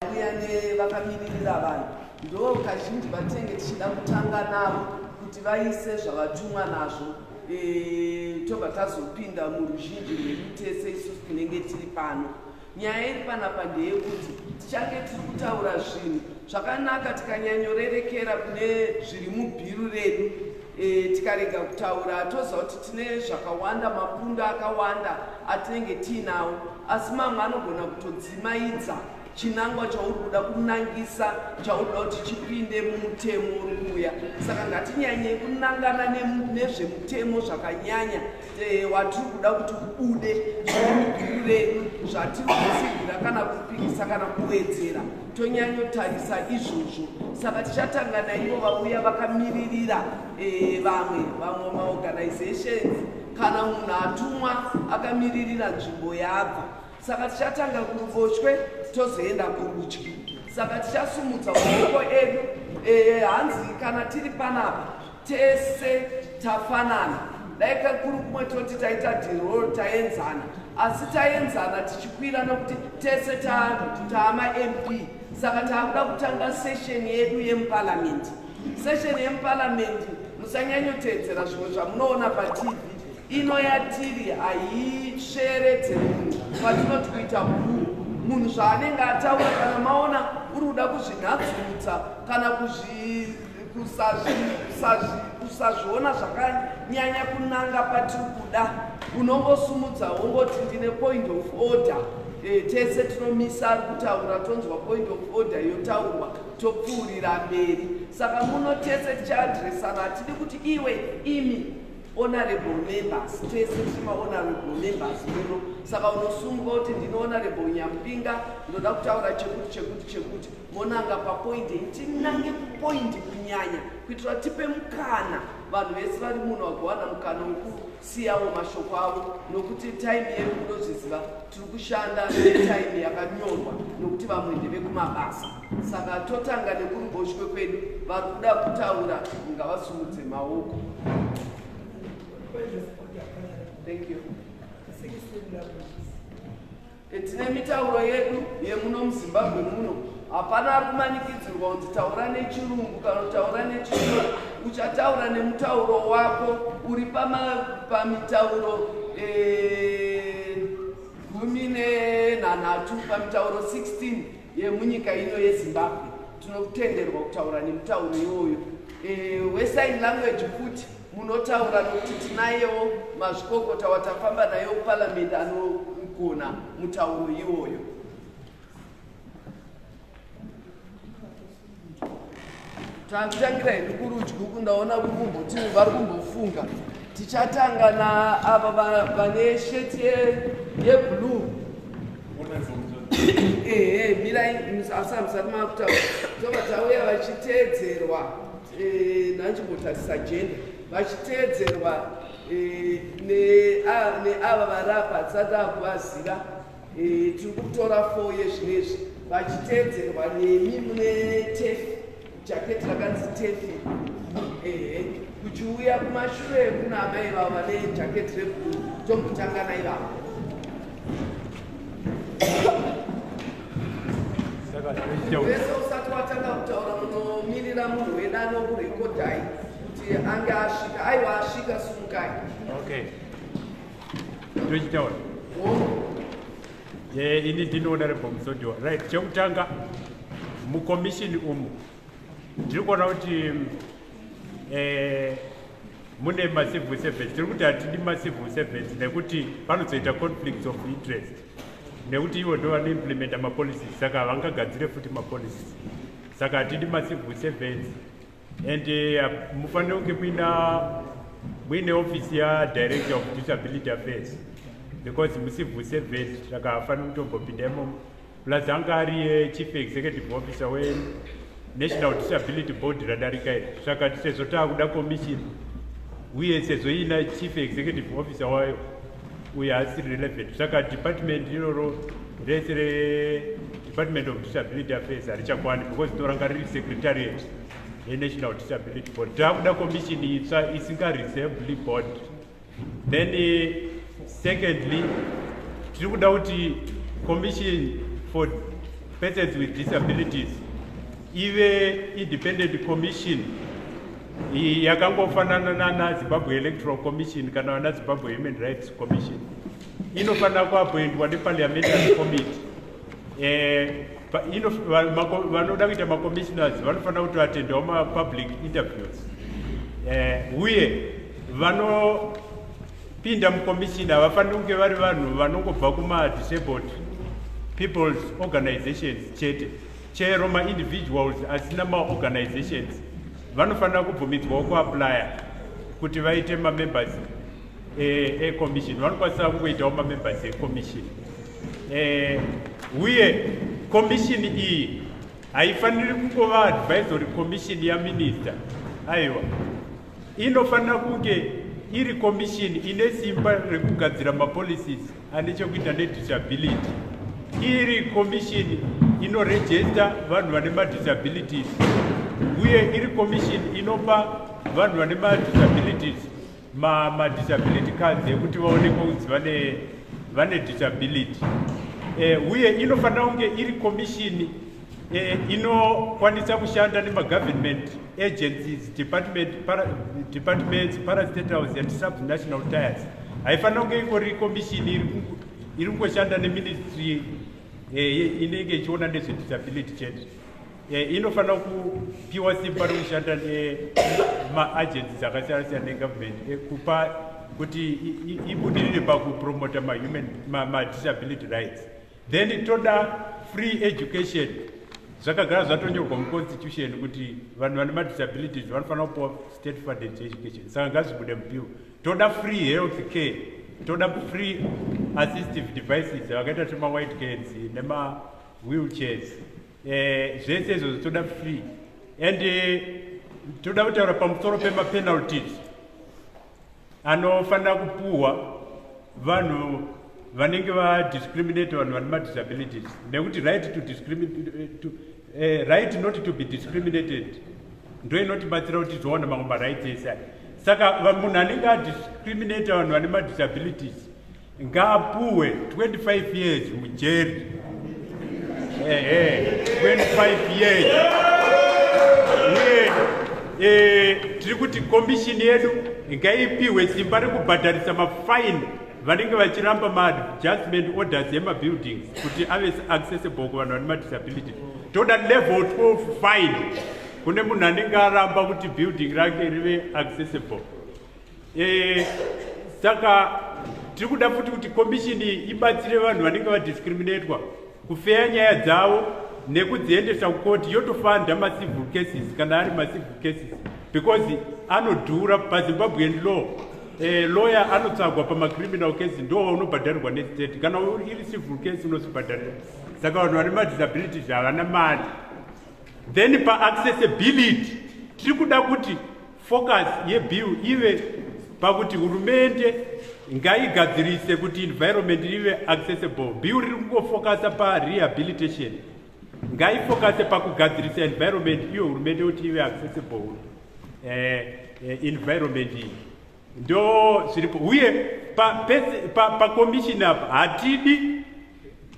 Kuyane vakamirira vanhu ndo kazhinji vatenge tichida kutanga navo kuti vaise zvavatumwa nazvo tobva tazopinda muruzhinji rwedu tese isusu tinenge tiri pano. Nyaya iri panapa ndeyekuti tichange tiri kutaura zvinhu zvakanaka tikanyanyorerekera kune zviri mubhiru redu, tikarega kutaura toziva kuti tine zvakawanda, mapundo akawanda atinenge tiinawo, asi mamwe anogona kutodzimaidza chinangwa chauri kuda kunangisa, chauri kuda kuti chipinde mumutemo uri kuuya. Saka ngatinyanye kunangana nezvemutemo zvakanyanya watiri kuda kuti ubude zvemubhiru redu, zvatiri kusigira kana kupikisa kana kuwedzera, tonyanyotarisa izvozvo. Saka tichatanga naivo vauya vakamiririra vamwe maorganizations kana munhu atumwa akamiririra nzvimbo yabva. Saka tichatanga kuruboshwe tozoenda kurudyi. Saka tichasumudza maoko edu, hanzi kana tiri panapa tese tafanana. Daika kuri kumwe toti taita dhiroro taenzana, asi taenzana tichikwira nokuti tese taama MP. Saka taakuda kutanga session yedu yemuparliament. Session yemuparliament musanyanyoteedzera zvimwe zvamunoona paTV. Ino yatiri haisveredze munhu patinoti kuita bhuru. Munhu zvaanenge ataura, kana maona uri kuda kuzvinadzurutsa kana kusazviona zvakanyanya kunanga patiri kuda, unongosumudza wongoti ndine point of order. Tese tinomisa ari kutaura, tonzwa point of order yotaurwa, topfuurira mberi. Saka muno tese tichaadresana, hatidi kuti iwe imi honorable members, tese tima honorable members muno. Saka unosumuka kuti ndine honorable Nyampinga, ndoda kutaura chekuti monanga papoindi, tinange kupoindi kunyanya kuitira tipe mukana vanhu vese vari muno vagowana mukana wekusiyawo mashoko avo, nokuti time yedu munozviziva tiri kushanda netime yakanyorwa nokuti vamwe ndevekumabasa. Saka totanga nekuruboshwe kwedu, vari kuda kutaura ngavasumudze maoko. Thank you. Tine mitauro yedu yemuno muZimbabwe muno, hapana ari kumanikidzirwa kunzi taura nechirungu kana kutaura nechirungu. Uchataura nemutauro wako uri pamitauro 13, pamitauro 16 yemunyika ino yeZimbabwe. Tinokutenderwa kutaura nemutauro iwoyo. Wesign language futi munotaura nokuti tinayewo mazvikokota watafamba nayo kuparliament anogona mutauro iwoyo. Takutangira hedu kurudyi uku, ndaona kukumboti vari kumbofunga. Tichatanga naava vane sheti yeblue. Mirai musati makutaura tobva tauya vachiteedzerwa nanchimbotarisa jenda, vachiteedzerwa neava varapa tisati akuvaziva. Tiri kutora 4 yezvinezvi vachiteedzerwa nemi mune tefi, jaketi rakanzi tefi. Kuchiuya kumashure kuna amai vavo vane jaketi rebhuru, tombotanga naivavo. Vese usati watanga kutaura munomirira munhu wedu anokurekodhai kuti ange asvika. Aiwa asvika, sumukai. Okay. Tochitaura. Ini ndino honorable Musodwa. Right, chekutanga mukomishini umu ndiri kuona kuti mune macivil servants. Tiri kuti hatidi macivil servants nekuti panozoita conflicts of interest, nekuti ivo ndo vanoimplementa mapolicies, saka havangagadzire futi mapolicies. Saka hatidi macivil servants. And mufanire kunge muine office director of disability affairs, because mucivil servant saka hafaniri kutombopinda imomo. Plus anga ari chief executive officer National Disability Board radarika iri. Saka sezvo taakuda commission uye sezvo ina chief executive officer wayo uye asiri relevant, saka department iroro rese Department of Disability Affairs harichakwani, because toranga riri secretariat yeNational Disability Board. Taakuda commission itsva isingaresemble board. Then secondly, tiri kuda kuti commission for persons with disabilities ive independent commission yakangofanana na Zimbabwe Electoral Commission kana na Zimbabwe Human Rights Commission inofanira kuappointwa neparliamentary committee. Vanoda kuita macommissioners vanofanira kuti vatendawo mapublic interviews uye vanopinda mucommission havafaniri kunge vari vanhu vanongobva kuma-disabled people's organizations chete, chero ma-individuals asina ma-organizations vanofanira kubvumidzwawo kuaplya kuti vaite mamembers ecommission, vanokwanisa kungoitawo mamembers ecommission. Uye commission iyi haifaniri kungova advisory commission yaminister, aiwa inofanira kunge iri commission ine simba rekugadzira mapolicies ane chekuita nedisability, iri commission inoregister vanhu vane madisabilities uye iri commission inopa vanhu vane madisabilities madisability cards ekuti vaonekwe kunzi vane disability. Uye inofanira kunge iri commission inokwanisa kushanda nema-government agencies, departments, parastatals and subnational tiers. Haifanira kunge ingori commission iri kungoshanda neministry inenge ichiona nezvedisability chete. Inofanira kupiwa simba rekushanda nema-agencies akasiyana-siyana negovernment kupa kuti ibudirire pakupromota ma-disability rights. Then toda free education, zvakagara zvatonyorwa muconstitution kuti vanhu vane madisabilities vanofanira kupiwa state funded education, saka ngazvibude mubill. Toda free health care, toda free assistive devices vakaita sema-white cans nema-wheelchairs, zvese izvo toda free. And toda kutaura pamusoro pema-penalties anofanira kupuhwa vanhu vanenge vadiscriminate vanhu vane madisabilities, nekuti right not to be discriminated ndo inotibatsira kuti tizoona mamwe marights ese. Saka munhu anenge adiscriminate vanhu vane madisabilities ngaapuhwe 25 years mujeri. 25 years. Tiri kuti commission yedu ngaipiwe simba rekubhadharisa mafine vanenge vachiramba ma-adjustment orders emabuildings kuti ave accessible kuvanhu vane madisabilities. Toda level 12 fine kune munhu anenge aramba kuti building rake rive accessible. Saka tiri kuda futi kuti commission ibatsire vanhu vanenge vadiscriminatwa kufeya nyaya dzavo nekudziendesa kukoti yotofanda ma-civil cases kana ari ma-civil cases because anodhura paZimbabwean law. Lawyer anotsvagwa pama-criminal case ndo unobhadharirwa nestate, kana iri civil case unozvibhadharira. Saka vanhu vane madisabilities havana mari. Then pa-accessibility tiri kuda kuti focus yebill ive pakuti hurumende ngaigadzirise kuti environment ive accessible. Bill riri kungofocusa pa-rehabilitation, ngaifocuse pakugadzirisa environment iyo hurumende kuti ive accessible environment iyi. Ndo zviripo. Uye pa-commission apa hatidi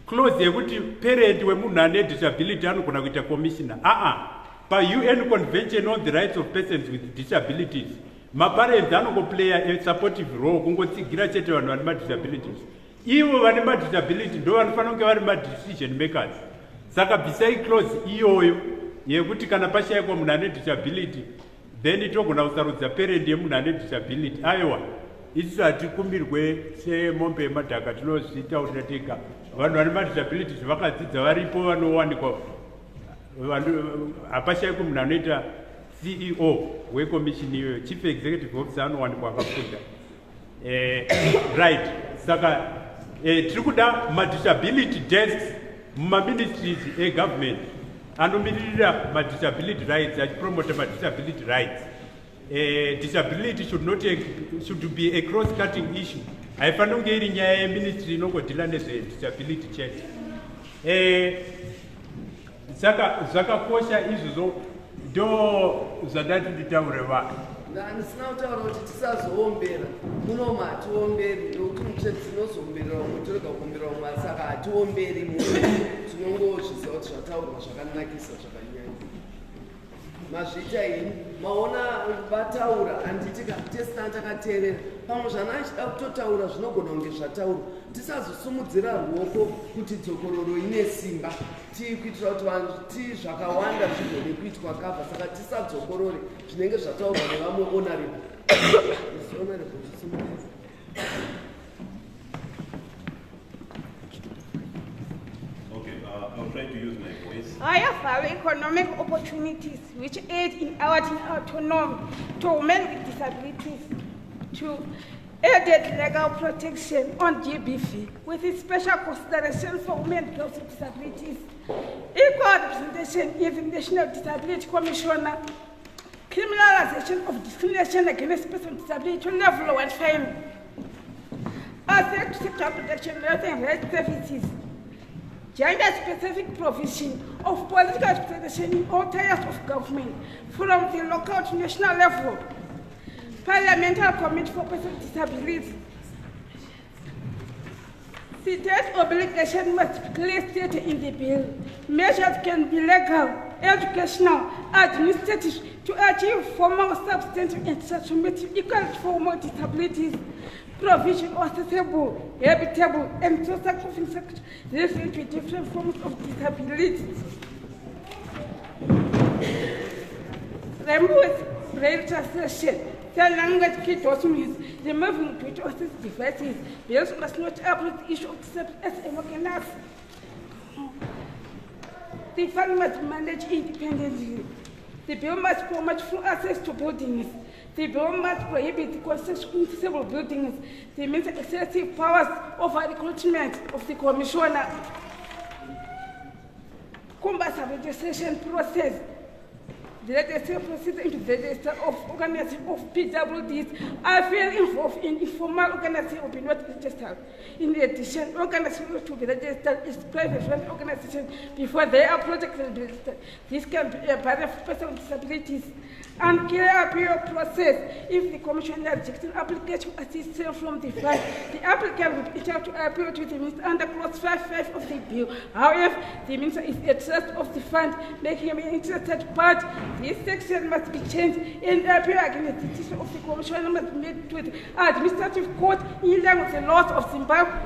clause yekuti parent wemunhu ane disability anogona kuita commissioner. Pa-UN Convention on the Rights of Persons with Disabilities maparents anongoplaya a supportive role, kungotsigira chete vanhu vane madisabilities. Ivo vane madisability ndo vanofanira kunge vari ma-decision makers. Saka bvisai clause iyoyo yekuti kana pashayikwa munhu ane disability then togona kusarudza parent yemunhu ane disability. Aiwa, isusu hatikumbirwe semombe yemadhaka, tinozvitaurira tega. Vanhu vane madisabilities vakadzidza varipo vanowanikwa, hapashayikwa munhu anoita CEO wekomishini iyoyo, chief executive officer anowanikwa akafunda. Right, saka tiri kuda ma-disability desks muma-ministries e-government anomirira ma-disability rights, achipromota ma-disability rights. Disability should be a cross-cutting issue. Haifanira kunge iri nyaya yeministry inongodhila nezvedisability chete. Saka zvakakosha izvozvo ndo zvandati nditaure vanhu. Ndisina kutaura kuti tisazoombera, munoma hatiomberi, nokuti mutsve dzinozomberera umwe torega kuombera umwe, saka hatiomberi munhu. munongozviziva kuti zvataurwa zvakanakisa zvakanyanya. Mazviita ini maona vataura handiti tesina takateerera. Pamwe zvana achida kutotaura zvinogona kunge zvataurwa. Tisazosumudzira ruoko kuti dzokororo ine simba. Kuitira kuti vantu zvakawanda zvigone kuitwa kavha. Saka tisadzokorore zvinenge zvataurwa nevamwe honorable. Honorable, tisumudzire. I'll try to use my voice. Higher value economic opportunities which aid in our autonomy to women with disabilities, to added legal protection on GBV with a special consideration for women and girls with disabilities, equal representation in the National Disability Commissioner, criminalization of discrimination against persons with disability to level 1 fine, access to sexual protection, health and rights services, gender-specific provision of political representation in all tiers of government, from the local to national level, parliamentary committee for persons with disabilities. The state obligation must be clearly stated in the bill. Measures can be legal, educational, administrative to achieve formal, substantive, and transformative equality for more disabilities. Provision of accessible, habitable, and social sector referring to different forms of disability. Remove braille translation, sign language key documents, removing Bluetooth assist devices. Bills must not uproot the issue of disability as an organized. The fund must manage independently. The bill must promote full access to buildings. The bill must prohibit the construction of disabled buildings. They mean excessive powers over recruitment of the commissioner. Combat registration process. The registration process into the register of organization of PWDs are very involved in informal organization will be not registered. In addition, organizations to be registered is private organizations before they are project registered. This can be a barrier for persons with disabilities. And clear appeal process. If the commissioner rejects an application assistance from the fund, the applicant will be entitled to appeal to the minister under clause 5.5 of the bill. However, the minister is a trust of the fund, making him an interested party. This section must be changed and appeal against the decision of the commissioner must be made to the administrative court in line with the laws of Zimbabwe.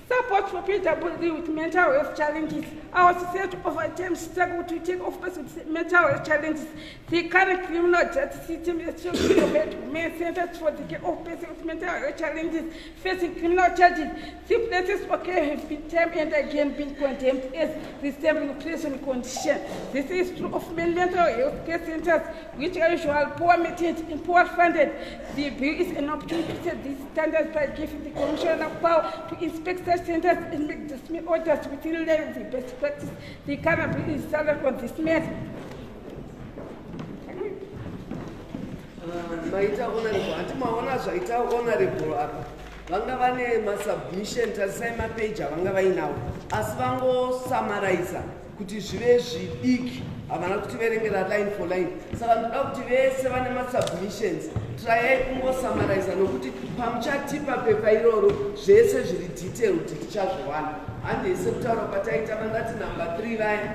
Support for PWD with mental health challenges. Our society over time struggle to take off persons with mental health challenges. The current criminal justice system is still to main centers for the care of persons with mental health challenges facing criminal charges. The places for care have been time and again been condemned as resembling prison condition. This is true of many mental health care centers, which are usually poor maintained and poor funded. The bill is an opportunity to set these standards by giving the commissioner power to inspect such centers and make dismissal orders within line of the best practice. The current bill is silent on this matter. Maita honorable, hatimaona zvaita honorable apa. Vanga vane masubmission tasai mapage avanga vainawo. Asi vangosummarize kuti zvive zvidiki havana kutiverengera line for line. Saka ndoda kuti vese vane masubmissions tryai kungosummarize nokuti pamuchatipa pepa iroro zvese zviri detailed tichazviwana. Handisi kutaura pataita vangati number 3 vaya.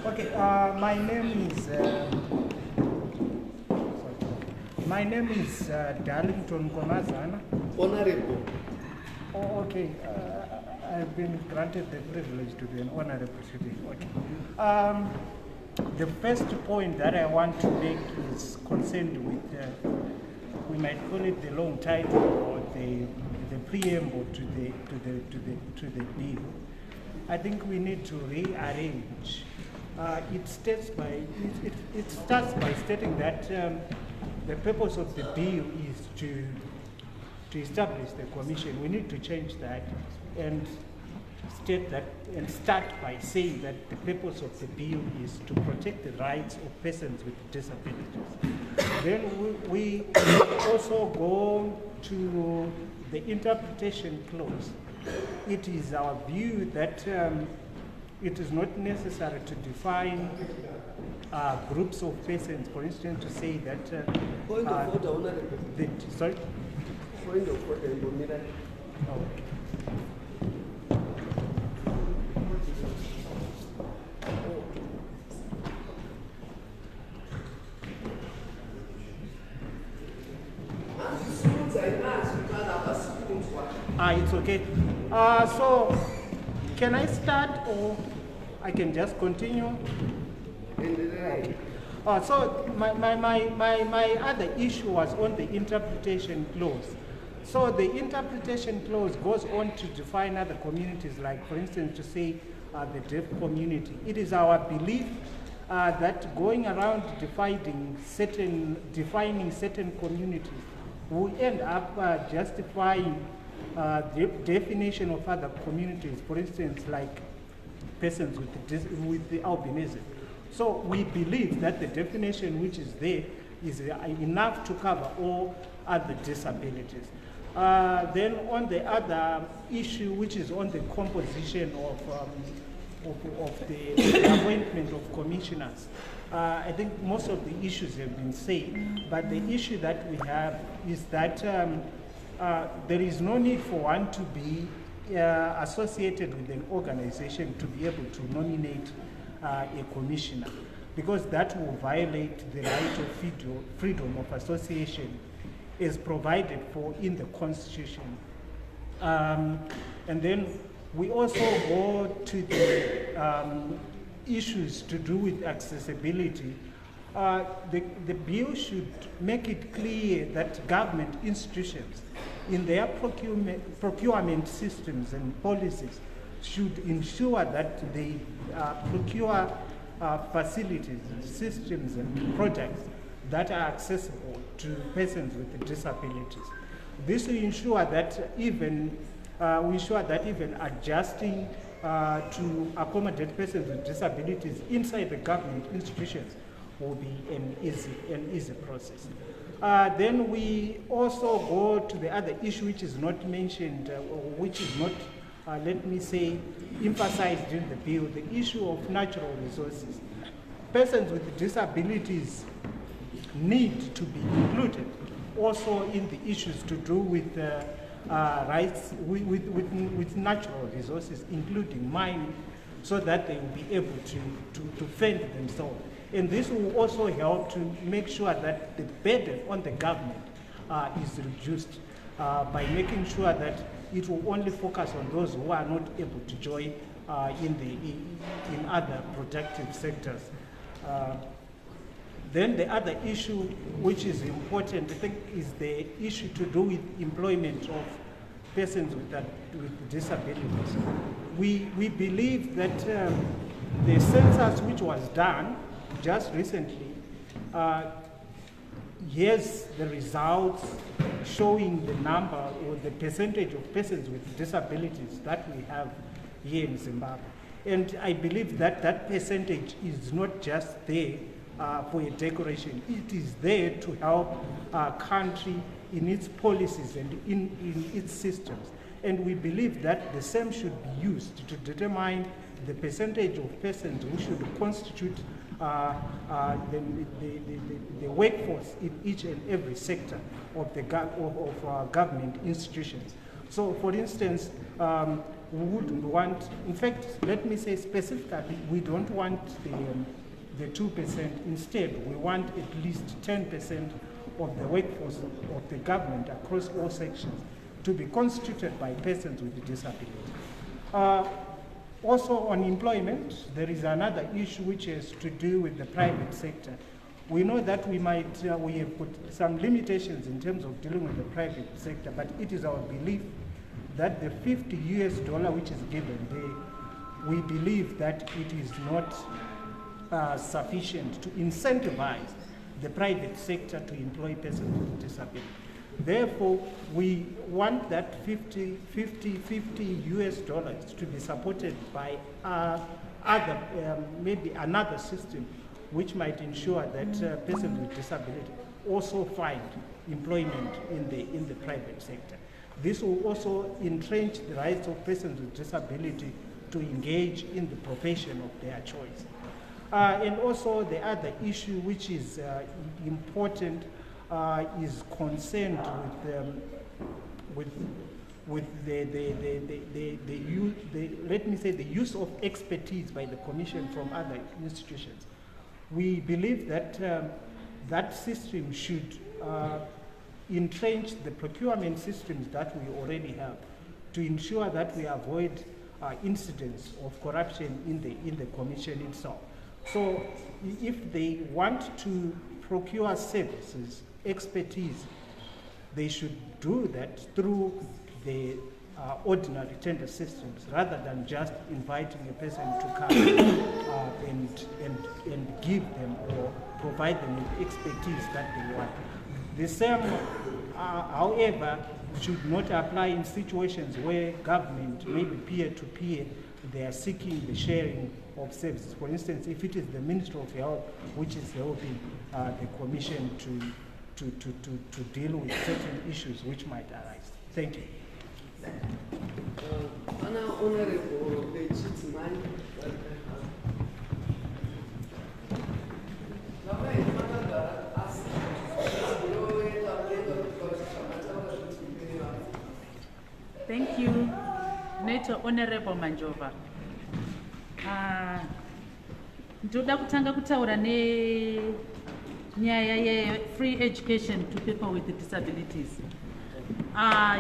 Okay, my name is Darlington Komazana. Honorable. Oh, okay. I've been granted the privilege to be an honorable today. Okay. The first point that I want to make is concerned with, we might call it the long title or the preamble to the bill. I think we need to rearrange. It starts by stating that the purpose of the bill is to establish the commission. We need to change that and state that and start by saying that the purpose of the bill is to protect the rights of persons with disabilities. Then we also go to the interpretation clause. It is our view that it is not necessary to define groups of persons, for instance, to say that... Point of order, Honorable. Sorry? point of order, Mbomira. Okay. It's okay. So, can I start or I can just continue? So my other issue was on the interpretation clause. So the interpretation clause goes on to define other communities, like for instance to say the deaf community. It is our belief that going around defining certain communities, we end up justifying the definition of other communities, for instance, like persons with the albinism. So we believe that the definition which is there is enough to cover all other disabilities. Then on the other issue, which is on the composition of the appointment of commissioners, I think most of the issues have been said, but the issue that we have is that there is no need for one to be associated with an organization to be able to nominate a commissioner, because that will violate the right of freedom of association as provided for in the Constitution. And then we also go to the issues to do with accessibility. The bill should make it clear that government institutions in their procurement systems and policies should ensure that they procure facilities, systems, and products that are accessible to persons with disabilities. This will ensure that even adjusting to accommodate persons with disabilities inside the government institutions will be an easy process. Then we also go to the other issue which is not mentioned, which is not, let me say, emphasized in the bill, the issue of natural resources. Persons with disabilities need to be included also in the issues to do with rights, with natural resources, including mining, so that they will be able to fend themselves. And this will also help to make sure that the burden on the government is reduced by making sure that it will only focus on those who are not able to join in other productive sectors. Then the other issue which is important, I think, is the issue to do with employment of persons with disabilities. We believe that the census which was done just recently, here's the results showing the number or the percentage of persons with disabilities that we have here in Zimbabwe. And I believe that that percentage is not just there for a decoration. It is there to help our country in its policies and in its systems. And we believe that the same should be used to determine the percentage of persons who should constitute the workforce in each and every sector of our government institutions. So, for instance, we wouldn't want, in fact, let me say specifically, we don't want the 2%. Instead, we want at least 10% of the workforce of the government across all sections to be constituted by persons with disability. Also on employment, there is another issue which has to do with the private sector. We know that we have put some limitations in terms of dealing with the private sector, but it is our belief that the $50 which is given there, we believe that it is not sufficient to incentivize the private sector to employ persons with disability. Therefore, we want that $50 to be supported by maybe another system which might ensure that persons with disability also find employment in the private sector. This will also entrench the rights of persons with disability to engage in the profession of their choice. And also the other issue which is important is concerned with let me say, the use of expertise by the Commission from other institutions. We believe that that system should entrench the procurement systems that we already have to ensure that we avoid incidents of corruption in the Commission itself. So if they want to procure services, expertise, they should do that through the ordinary tender systems rather than just inviting a person to come and give them or provide them with expertise that they want. The same, however, should not apply in situations where government, maybe peer-to-peer, they are seeking the sharing of services. For instance, if it is the Ministry of Health which is helping the Commission to deal with certain issues which might arise. Thank you. Thank you, Nature Honorable Manjova. Ndoda kutanga kutaura nenyaya ye-free education to people with disabilities.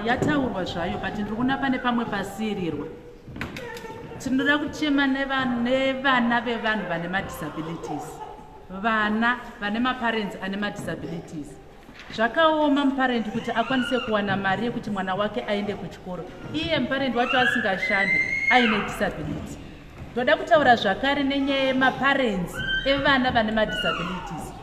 Yataurwa zvayo, but ndiri kuona pane pamwe pasirirwa. Tinoda kuchema nevana vevanhu vane madisabilities, vana vane maparents ane madisabilities. Zvakaoma muparent kuti akwanise kuwana mari yekuti mwana wake aende kuchikoro, iye muparent wacho asingashandi aine disability. Ndoda kutaura zvakare nenyaya yemaparents evana vane madisabilities.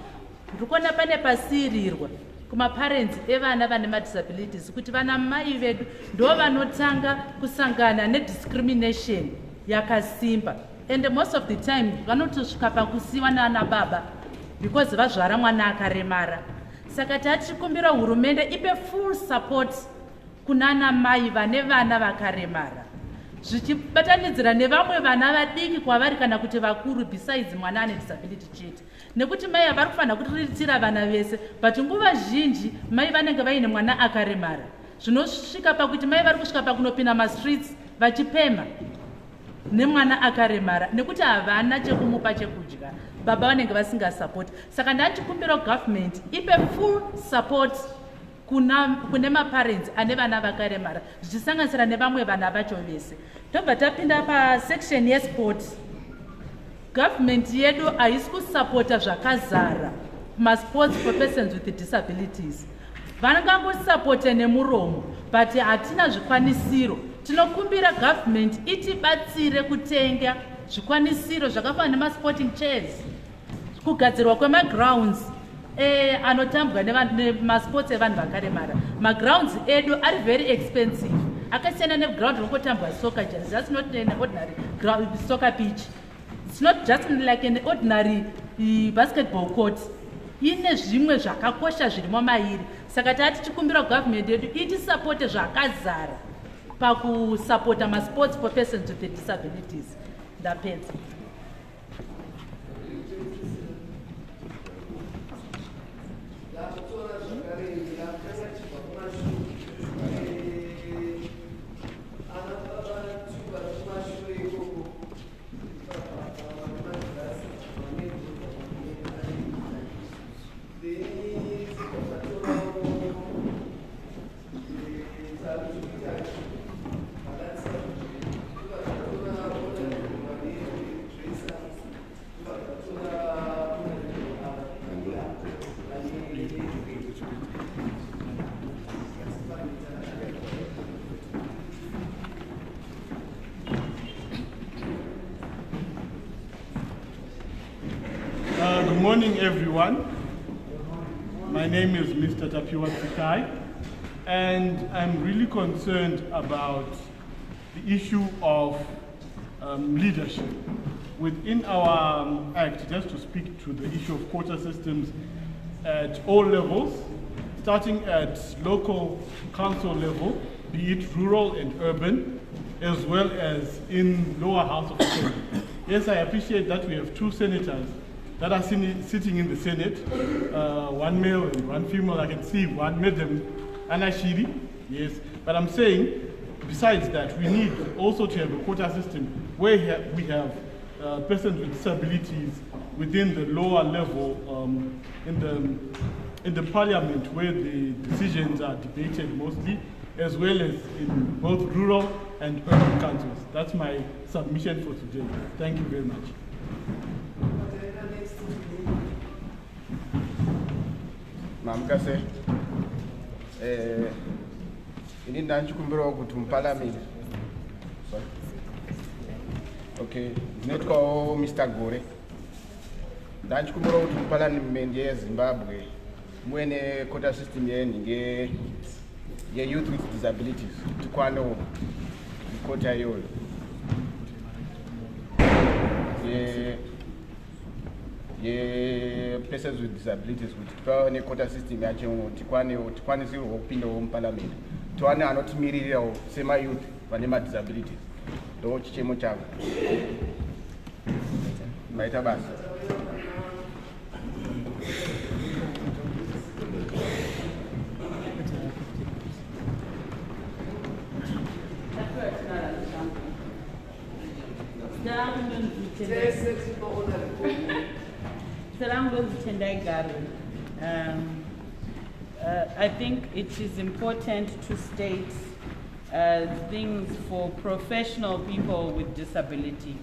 Ndiri kuona pane pasirirwa kumaparents evana vane madisabilities kuti vana mai vedu ndo vanotanga kusangana nediscrimination yakasimba, and most of the time vanotosvika pakusiwa nana baba because vazvara mwana akaremara. Saka tatikumbira hurumende ipe full support kunana mai vane vana vakaremara, zvichibatanidzira nevamwe vana vadiki kwavari kana kuti vakuru besides mwana ane disability chete, nekuti mai havari kufanira kuriritira vana vese, but nguva zhinji mai vanenge vaine mwana akaremara. Zvinosvika pakuti mai vari kusvika pakunopinda mastreets vachipema nemwana akaremara nekuti havana chekumupa chekudya, baba vanenge vasingasapoti. Saka ndachikumbira government ipe full support kune maparents ane vana vakaremara, zvichisanganisira nevamwe vana vacho vese. Tobva tapinda pasection yesports. Government yedu haisi kusapota zvakazara masports for persons with disabilities. Vangangosapote nemuromo, but hatina zvikwanisiro. Tinokumbira government itibatsire kutenga zvikwanisiro zvakafanana nemasporting chairs, kugadzirwa kwemagrounds anotambwa nemasports evanhu vakaremara. Magrounds edu are very expensive. Akasiyana neground rinokotambwa soccer, just not an ordinary soccer pitch. It's not just like an ordinary basketball court. Ine zvimwe zvakakosha zvirimo mairi. Saka tichikumbira government yedu itisapote zvakazara pakusapota masports for persons with disabilities. Ndapedza. Good morning, everyone. My name is Mr. Tapiwa Tsikai, and I'm really concerned about the issue of leadership. Within our Act, just to speak to the issue of quota systems at all levels, starting at local council level, be it rural and urban, as well as in lower house of assembly. Yes, I appreciate that we have two senators that are sitting in the Senate, one male and one female. I can see one madam, Anashiri, yes. But I'm saying, besides that, we need also to have a quota system where we have persons with disabilities within the lower level in the parliament where the decisions are debated mostly, as well as in both rural and urban councils. That's my submission for today. Thank you very much. Mamkase, ini ndachikumbira kuti muparliament. Sorry. Okay, ndinetwawo Mr. Gore. Ndachikumbira kuti muparliament yeZimbabwe muine quota system ye youth with disabilities. Tikwano quota iyoyo. Ye persons with disabilities kuti tipaone quota system yacho tikwanisirwa kupindawo muparliament. Tiwane anotimirirawo sema youth vane disabilities. Ndo chichemo changu. Maita basi. I think it is important to state things for professional people with disability.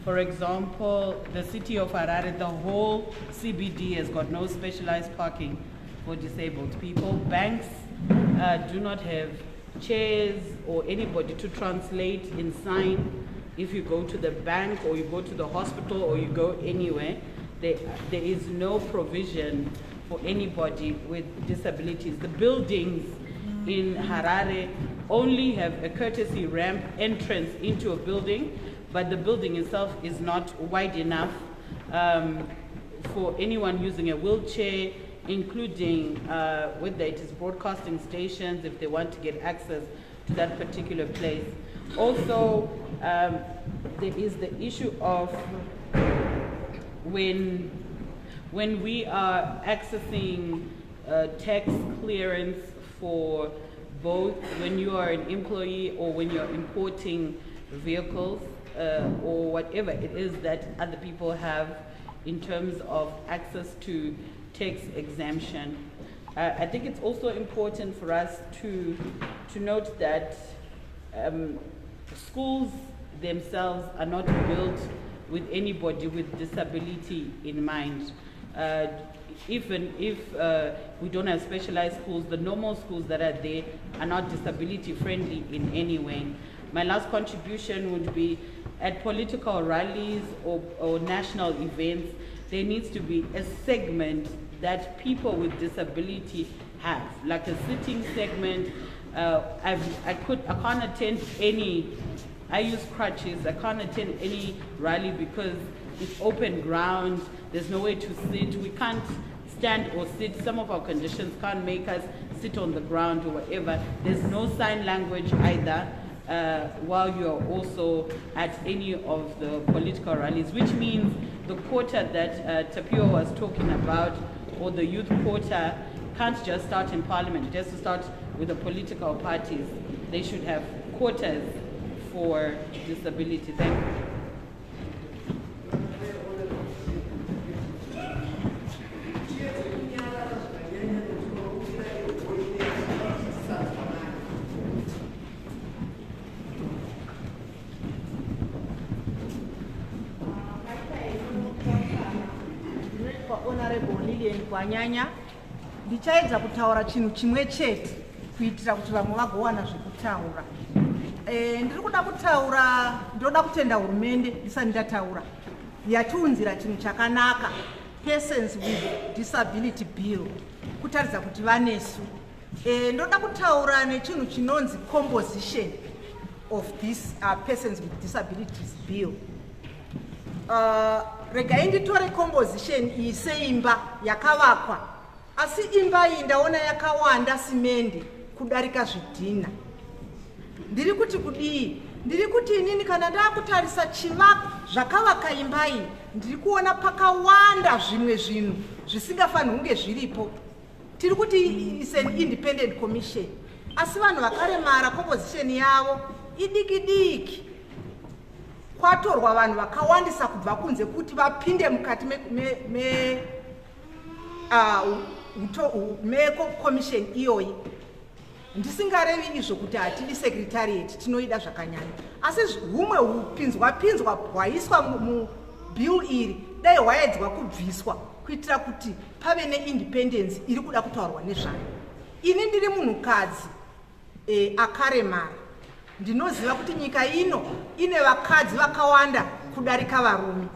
For example, the city of Harare, the whole CBD has got no specialized parking for disabled people. Banks do not have chairs or anybody to translate and sign. If you go to the bank or you go to the hospital or you go anywhere, there is no provision for anybody with disabilities. The buildings in Harare only have a courtesy ramp entrance into a building, but the building itself is not wide enough for anyone using a wheelchair, including whether it is broadcasting stations, if they want to get access to that particular place. Also, there is the issue of when we are accessing tax clearance for both when you are an employee or when you're importing vehicles or whatever it is that other people have in terms of access to tax exemption. I think it's also important for us to note that schools themselves are not built with anybody with disability in mind. Even if we don't have specialized schools, the normal schools that are there are not disability friendly in any way. My last contribution would be at political rallies or national events, there needs to be a segment that people with disability have, like a sitting segment. I can't attend any, I use crutches, I can't attend any rally because it's open ground, there's no way to sit, we can't stand or sit, some of our conditions can't make us sit on the ground or whatever. There's no sign language either while you're also at any of the political rallies, which means the quota that Tapio was talking about, or the youth quota, can't just start in parliament, it has to start with the political parties. They should have quotas for disability. Thank you. Kwanyanya ndichaedza kutaura chinhu chimwe chete kuitira kuti vamwe vagowana zvekutaura. Ndiri kuda kutaura, ndoda kutenda hurumende ndisati ndataura yatiunzira chinhu chakanaka, persons with disability bill, kutaridza kuti vanesu. Ndoda kutaura nechinhu chinonzi composition of this persons with disabilities bill. Regai nditore composition iyi seimba yakavakwa, asi imba iyi ndaona yakawanda simende kudarika zvidhina. Ndiri kuti kudii? Ndiri kuti inini kana ndakutarisa chivakwa zvakavaka imba iyi, ndiri kuona pakawanda zvimwe zvinhu zvisingafaniri kunge zviripo. Tiri kuti is an independent commission. asi vanhu vakaremara composition yavo idiki kwatorwa vanhu vakawandisa kubva kunze kuti vapinde mukati mekomisheni iyoyi. Ndisingarevi izvo kuti hatidi secretariat tinoida zvakanyanya, asi humwe hupinzwa hwaiswa mubill iri dai hwaedzwa kubviswa kuitira kuti pave neindependence iri kuda kutaurwa nezvayo. Ini ndiri munhukadzi akaremara, ndinoziva kuti nyika ino ine vakadzi vakawanda kudarika varume.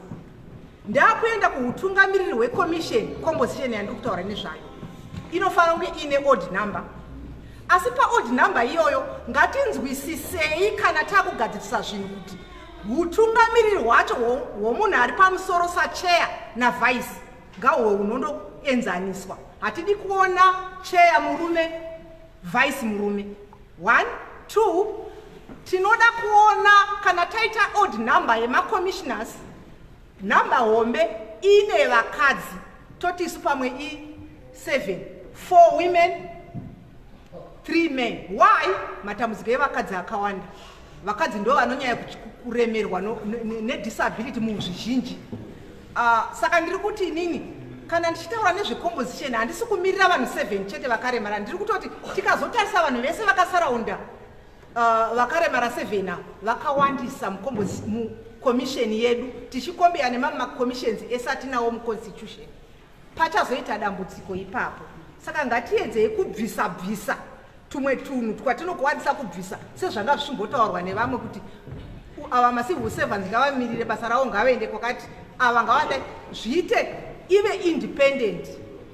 Ndakuenda kuutungamiriri hwekomisheni, composition yandiri kutaura nezvayo inofanira kunge ine odd number. Asi paodd number iyoyo ngatinzwisisei kana takugadzirisa zvinhu kuti utungamiriri hwacho hwomunhu ari pamusoro sacheya navice ngahwe hunondoenzaniswa. Hatidi kuona cheya murume vice murume. 1 2 tinoda kuona kana taita odd number yemacommissioners, number hombe ine vakadzi totisu pamwe i7, 4 women 3 men. Why? Matambudziko evakadzi akawanda. Vakadzi ndo vanonyanya kuremerwa nedisability muzvizhinji. Saka ndiri kuti inini kana ndichitaura nezvecomposition handisi kumirira vanhu 7 chete vakaremara. Ndiri kutoti tikazotarisa vanhu vese vakasaraunda vakaremara 7 avo vakawandisa mukomisheni yedu, tichikombeya nemamwe macommissions esatinawo muconstitution, pachazoita dambudziko ipapo. Saka ngatiedzei kubvisa tumwe tunhu twatinokuwanisa kubvisa sezvanga zvichimbotaurwa nevamwe kuti ava macivil servants ngavamirire basa ravo ngavaende kwakati, ava ngavada zviite ive independent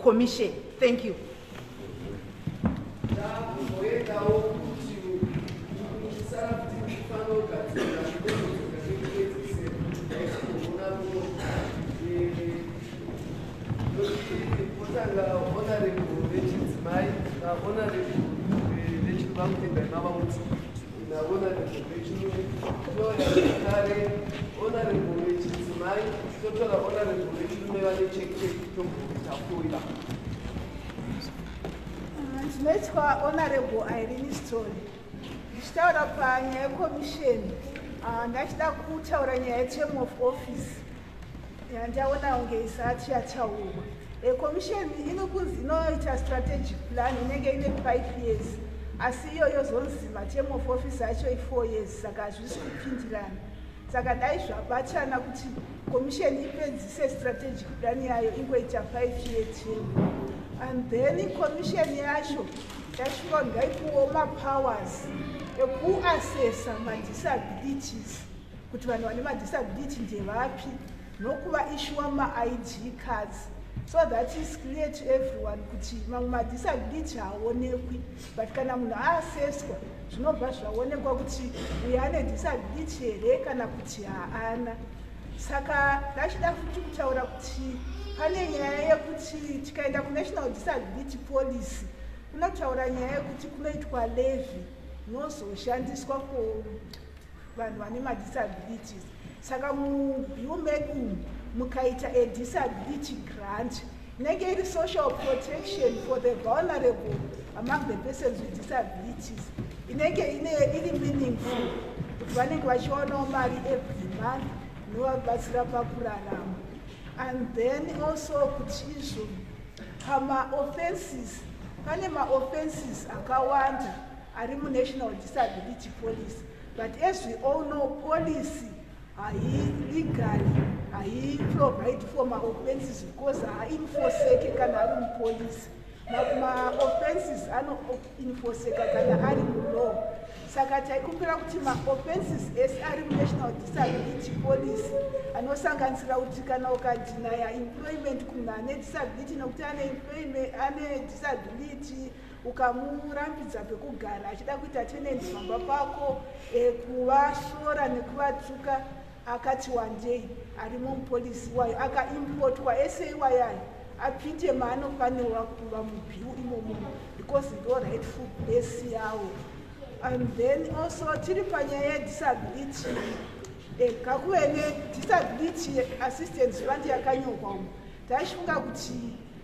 commission. Thank you. Ndinoitwa Honorable Irene Stone. Ndichitaura panyaya yekomisheni, ndachida kutaura nyaya yeterm of office yandaona kunge isati yataurwa. Komisheni inoita strategic plan inenge ine 5 years, asi iyoyo zonzi materm of office acho i4 years, saka hazvisi kupindirana. Saka dai zvabatana kuti komisheni ipedzise strategic plan yayo ingoita 5-year term. And then komisheni yacho yashuwa ngaipuwo mapowers ekuassessa madisabilities, kuti vanhu vane madisability ndevapi, nokuva issuwa ma-ID cards, so that is clear to everyone kuti mamwe madisability haonekwi, but kana munhu aassesswa zvinobva zvaonekwa kuti uyu ane disability here kana kuti haana. Saka ndachida futi kutaura kuti pane nyaya yekuti tikaenda kunational disability policy kunotaura nyaya yekuti kunoitwa levy inozoshandiswa kuvanhu vane madisabilities. Saka mubill medu mukaita disability grant inenge iri social protection for the vulnerable among the persons with disabilities, inenge iri meaningful kuti vanenge vachionawo mari every month inovabatsira pakurarama. And then also kuti izvo pama-offenses, pane ma-offenses akawanda ari munational disability policy, but as we all know policy legally provide for ma-offenses because enforceke kana ari mupolisi. Ma-offenses anoenforceka kana ari mulaw. Saka taikumbira kuti ma-offenses ese ari munational disability policy anosanganisira kuti kana ukadhinaya employment kumunhu ane disability nokuti ane disability, ukamurambidza pekugara achida kuita tenant pamba pako, kuvashora nekuvatuka, akati one day arimo mupolisi wayo akaimportwa ese iwayayo apinde maanofanirwa kuva mubill imomo because ndo rightful place yawo. And then also tiri panyaya yedisability, kakuve nedisability assistance fund yakanyorwa umu, tachifunga kuti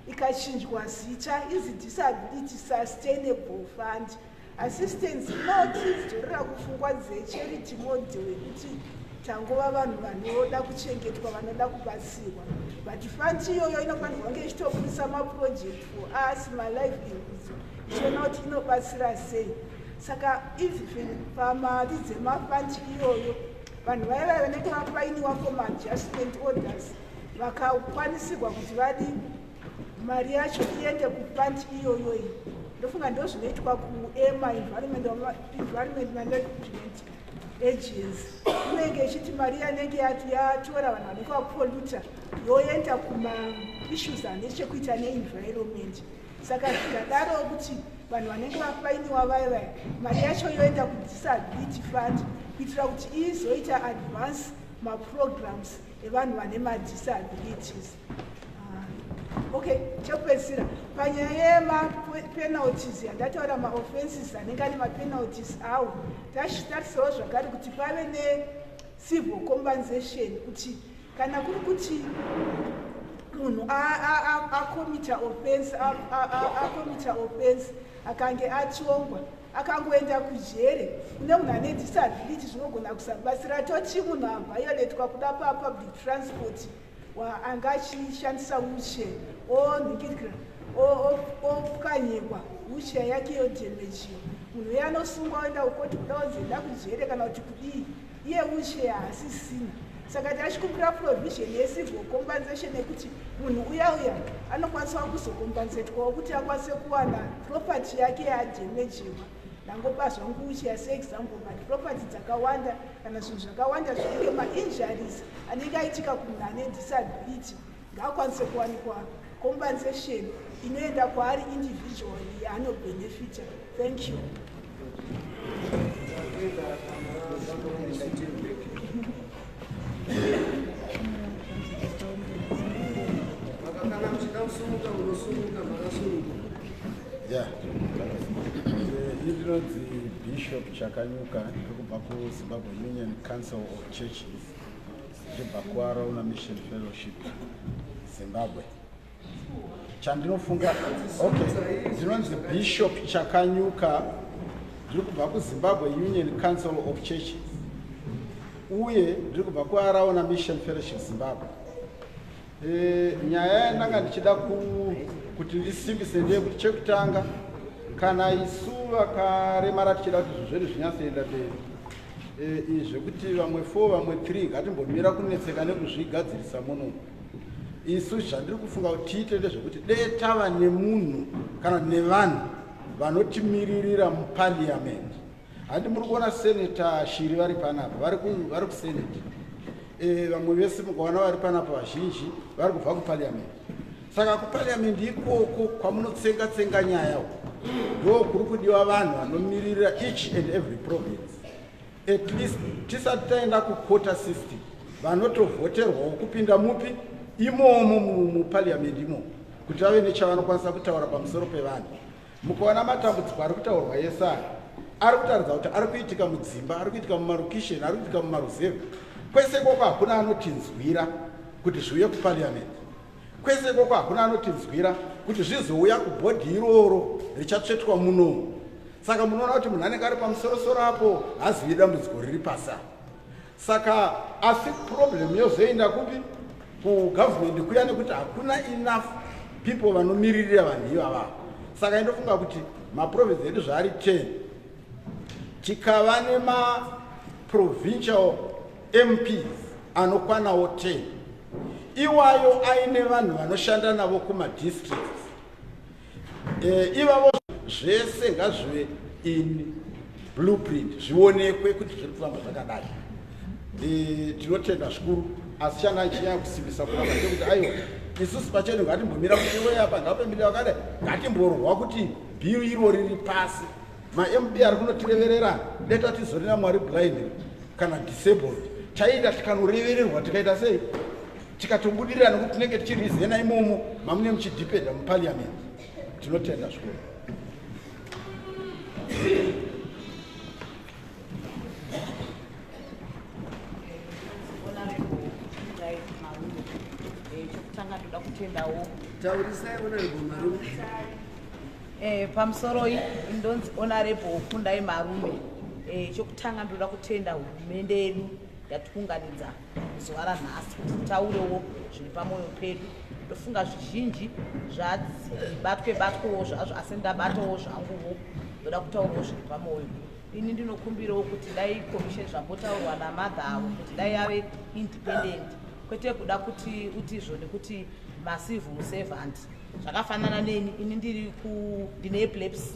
ikachinjwa zita izi disability sustainable fund, assistance inotidzorera kufungwa dzecharity model yekuti tangova vanhu vanoda kuchengetwa vanoda kubatsirwa, but fund iyoyo inofanirwa kunge ichitobudisa maproject for us malivelihood ichiona kuti inobatsira sei. Saka even pamari dzemafund iyoyo vanhu vaya vanenge vapainiwa adjustment orders vakakwanisirwa kuti vadi mari yacho iende kufund iyoyo iyi, ndofunga ndo zvinoitwa kuema environment management agency. Inenge ichiti mari yanenge yatora vanhu vanenge vapoluta yoenda kuma-issues ane chekuita ne-environment. Saka zvikadaro kuti vanhu vanenge vapainiwa vaya mari yacho yoenda kudisability fund kuitira kuti izoita advance maprograms evanhu vane madisabilities. Okay, chopedzisira panyaya yemapenalties yandataura maoffenses anenge ane mapenalties awo, tarisawo zvakare kuti pave ne-civil compensation kuti kana kuri kuti munhu akomita offense akange atongwa akangoenda kujere, kune munhu ane disability zvinogona kusabatsira toti munhu avhayoletwa kuda papublic transport anga achishandisa wheelchair onhingirira opwanyirwa wheelchair yake yodhemejiwa, munhu uye anosungwa oenda kukoti kuda kuzoenda kujere kana kuti kudii, iye wheelchair haasisina. Saka tachikumbira provision yecivil compensation yekuti munhu uya anokwaniswa kuzokompensetwawo kuti akwanise kuwana property yake yadhemejiwa. Nangopa zvangu wheelchair seexample, but property dzakawanda kana zvinhu zvakawanda zvinenge ma-injuries anenge aitika kumunhu ane disability ngaakwanise kuwanikwa compensation inoenda kwaari individually yaanobenefita. Thank you. Yeah. Inonzi Bishop Chakanyuka ndikubva kuZimbabwe Union Council of Churches ndibva kuArona Mission Fellowship Zimbabwe. Chandinofunga ndinonzi Bishop Chakanyuka ndikubva kuZimbabwe Union Council of Churches uye ndikubva kuArona Mission Fellowship Zimbabwe. Nyaya yandanga ndichida kuti ndisimbise ndeyekuti chekutanga kana isu vakaremara tichida kuti zvezvedu zvinyatsoenda mberi zvekuti vamwe 4 vamwe 3 ngatimbomira kunetseka nekuzvigadzirisa muno. Isu zvandiri kufunga kuti tiite ndezvekuti dei tava nemunhu kana nevanhu vanotimiririra muparliament. Handi muri kuona seneta Shiri vari panapa vari kuseneta, vamwe vese mukaona vari panapa vazhinji vari kubva kuparliament. Saka kuparliament ikoko kwamunotsenga nyaya ndo kuri kudiwa vanhu vanomirira each and every province. At least tisati taenda kuquota system vanotovhoterwawo kupinda mupi imomo muparliament imomo kuti vave nechavanokwanisa kutaura pamusoro pevanhu. Mukaona matambudziko ari kutaurwa yese ari kutaridza kuti ari kuitika mudzimba, ari kuitika mumarokisheni, ari kuitika mumaruzevha. Kwese koko hakuna anotinzwira kuti zviuye kuparliament. Kwese koko hakuna anotinzwira kuti zvizouya kubhodhi iroro richatsvetwa muno. Saka munoona kuti munhu anenge ari pamusorosoro apo hazivi dambudziko riri pasi. Saka asi problem yozoenda kupi kugovernment kuya nekuti hakuna enough people vanomiririra vanhu ivava. Saka ndofunga kuti maprovince edu zvaari 10 tikava nemaprovincial MPs anokwanawo 10 iwayo aine vanhu vanoshanda navo kumadistricts. Ivavo zvese ngazvive in blueprint zvionekwe kuti zviri kufamba zvakadai. Tinotenda zvikuru asi changa chinyanya kusimbisa kuramba ndekuti aiwa isusu pachedu ngatimbomira kuti iwe apa ngapembili wakadai ngatimborwa kuti bhiru iro riri pasi. Ma-MB ari kunotireverera leta tizorina mwari blind kana disabled taida tikanorevererwa tikaita sei tikatobudirira nekuti tinenge tichirizena imomo mamune muchidhipenda muparliament. Tinotenda zvikuru. chokutanga toda kutendawo taurisai honorable Marume. pamusoro indonzi honorable Kundai Marume. Chokutanga ndoda kutenda hurumende yedu yatiunganidza zuva ranhasi kuti taurewo zviri pamwoyo pedu. Ndofunga zvizhinji zvabatwewo zvazvo, asi ndabatawo zvanguwo ndoda kutaurawo zviri pamwoyo. Ini ndinokumbirawo kuti dai commission zvambotaurwa namadha avo kuti dai ave independent, kwete kuda kuti utizvo nekuti macivil servant zvakafanana neni. Ini ndine epilepsy,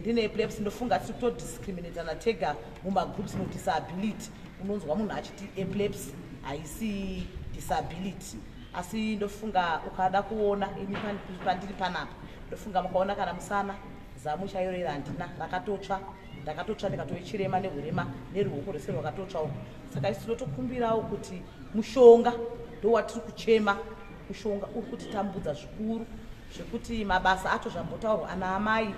ndine epilepsy. Ndofunga tiri kutodiscriminatana tega mumagroups mudisability. Unonzwa munhu achiti epilepsy haisi disability, asi ndofunga ukada kuona ini pandiri panapa, ndofunga mukaona kana musana zamu chayorera handina, rakatotsva ndikatoichirema nehurema neruoko rwese rwakatotsvawo. Saka isi tinotokumbirawo kuti mushonga ndowatiri kuchema, mushonga uri kutitambudza zvikuru zvekuti mabasa acho zvambotaurwa ana amai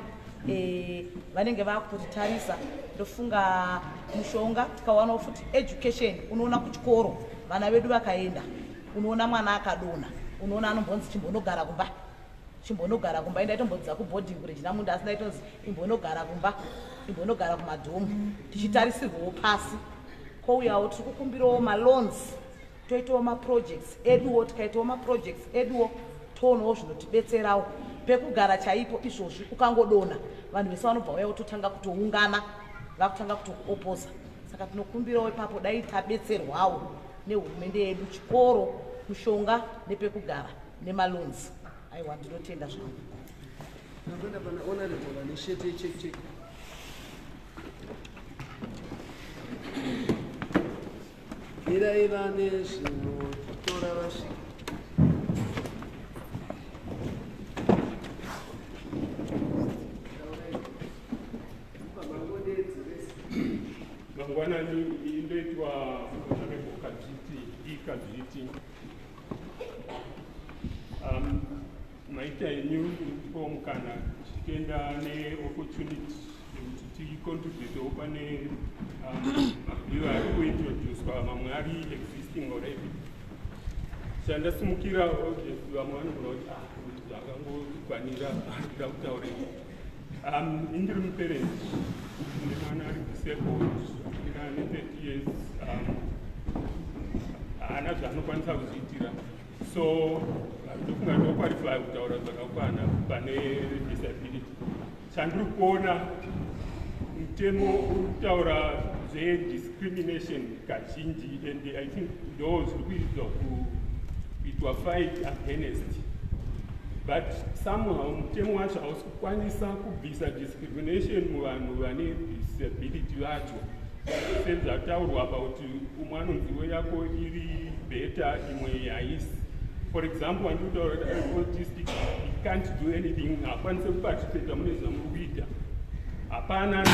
vanenge vakutotitarisa. Ndofunga mushonga tikawanawo futi education. Unoona kuchikoro vana vedu vakaenda, unoona mwana akadonha, unoona anombonzi chimbonogara kumba, indaitombodzidza kuboarding kurejina munda, asi ndaitonzi imbonogara kumba, imbonogara kumadhomu, tichitarisirwawo pasi. Kouyawo tiri kukumbirawo maloans, toitawo maprojects eduwo, tikaitawo maprojects eduwo toonawo zvinotibetserawo. Pekugara chaipo izvozvi ukangodonha vanhu vese vanobva vauya kutotanga kutoungana, vakutanga kutokuopoza. Saka tinokumbirawo ipapo dai tabetserwawo nehurumende yedu, chikoro, mushonga nepekugara nemaloans. Aiwa, ndinotenda zvangu. Nakwenda pana honorable vane shete check. Ivane zvinotora vasvika. Mangwanani indoitwa honorable Kadziti. Maita enyu ndipo mukana tichienda neopportunity kuti ticontributewo pane mabhill ari kuintroducwa, mamwe ari existing already. Chandasimukira vamwe vanogona kuti zvakangokwanira ndira kutaurira. Indiri muparent ine mwana ari disabled ane 30 years, haana zvaanokwanisa kuzviitira. So ndofunga ndoqualify kutaura zvakakwana pane disability. Chandiri kuona mutemo uri kutaura zvediscrimination kazhinji, and I think ndo zviri kuitwa fight against. But somehow mutemo wacho hausi kukwanisa kubvisa discrimination muvanhu vane disability vacho. Sezvataurwa about umwe anonziwo yako iri better, imwe haisi. For example, when you do autistic, he can't do anything. Hapana participate mune zvamuri kuita. Hapana.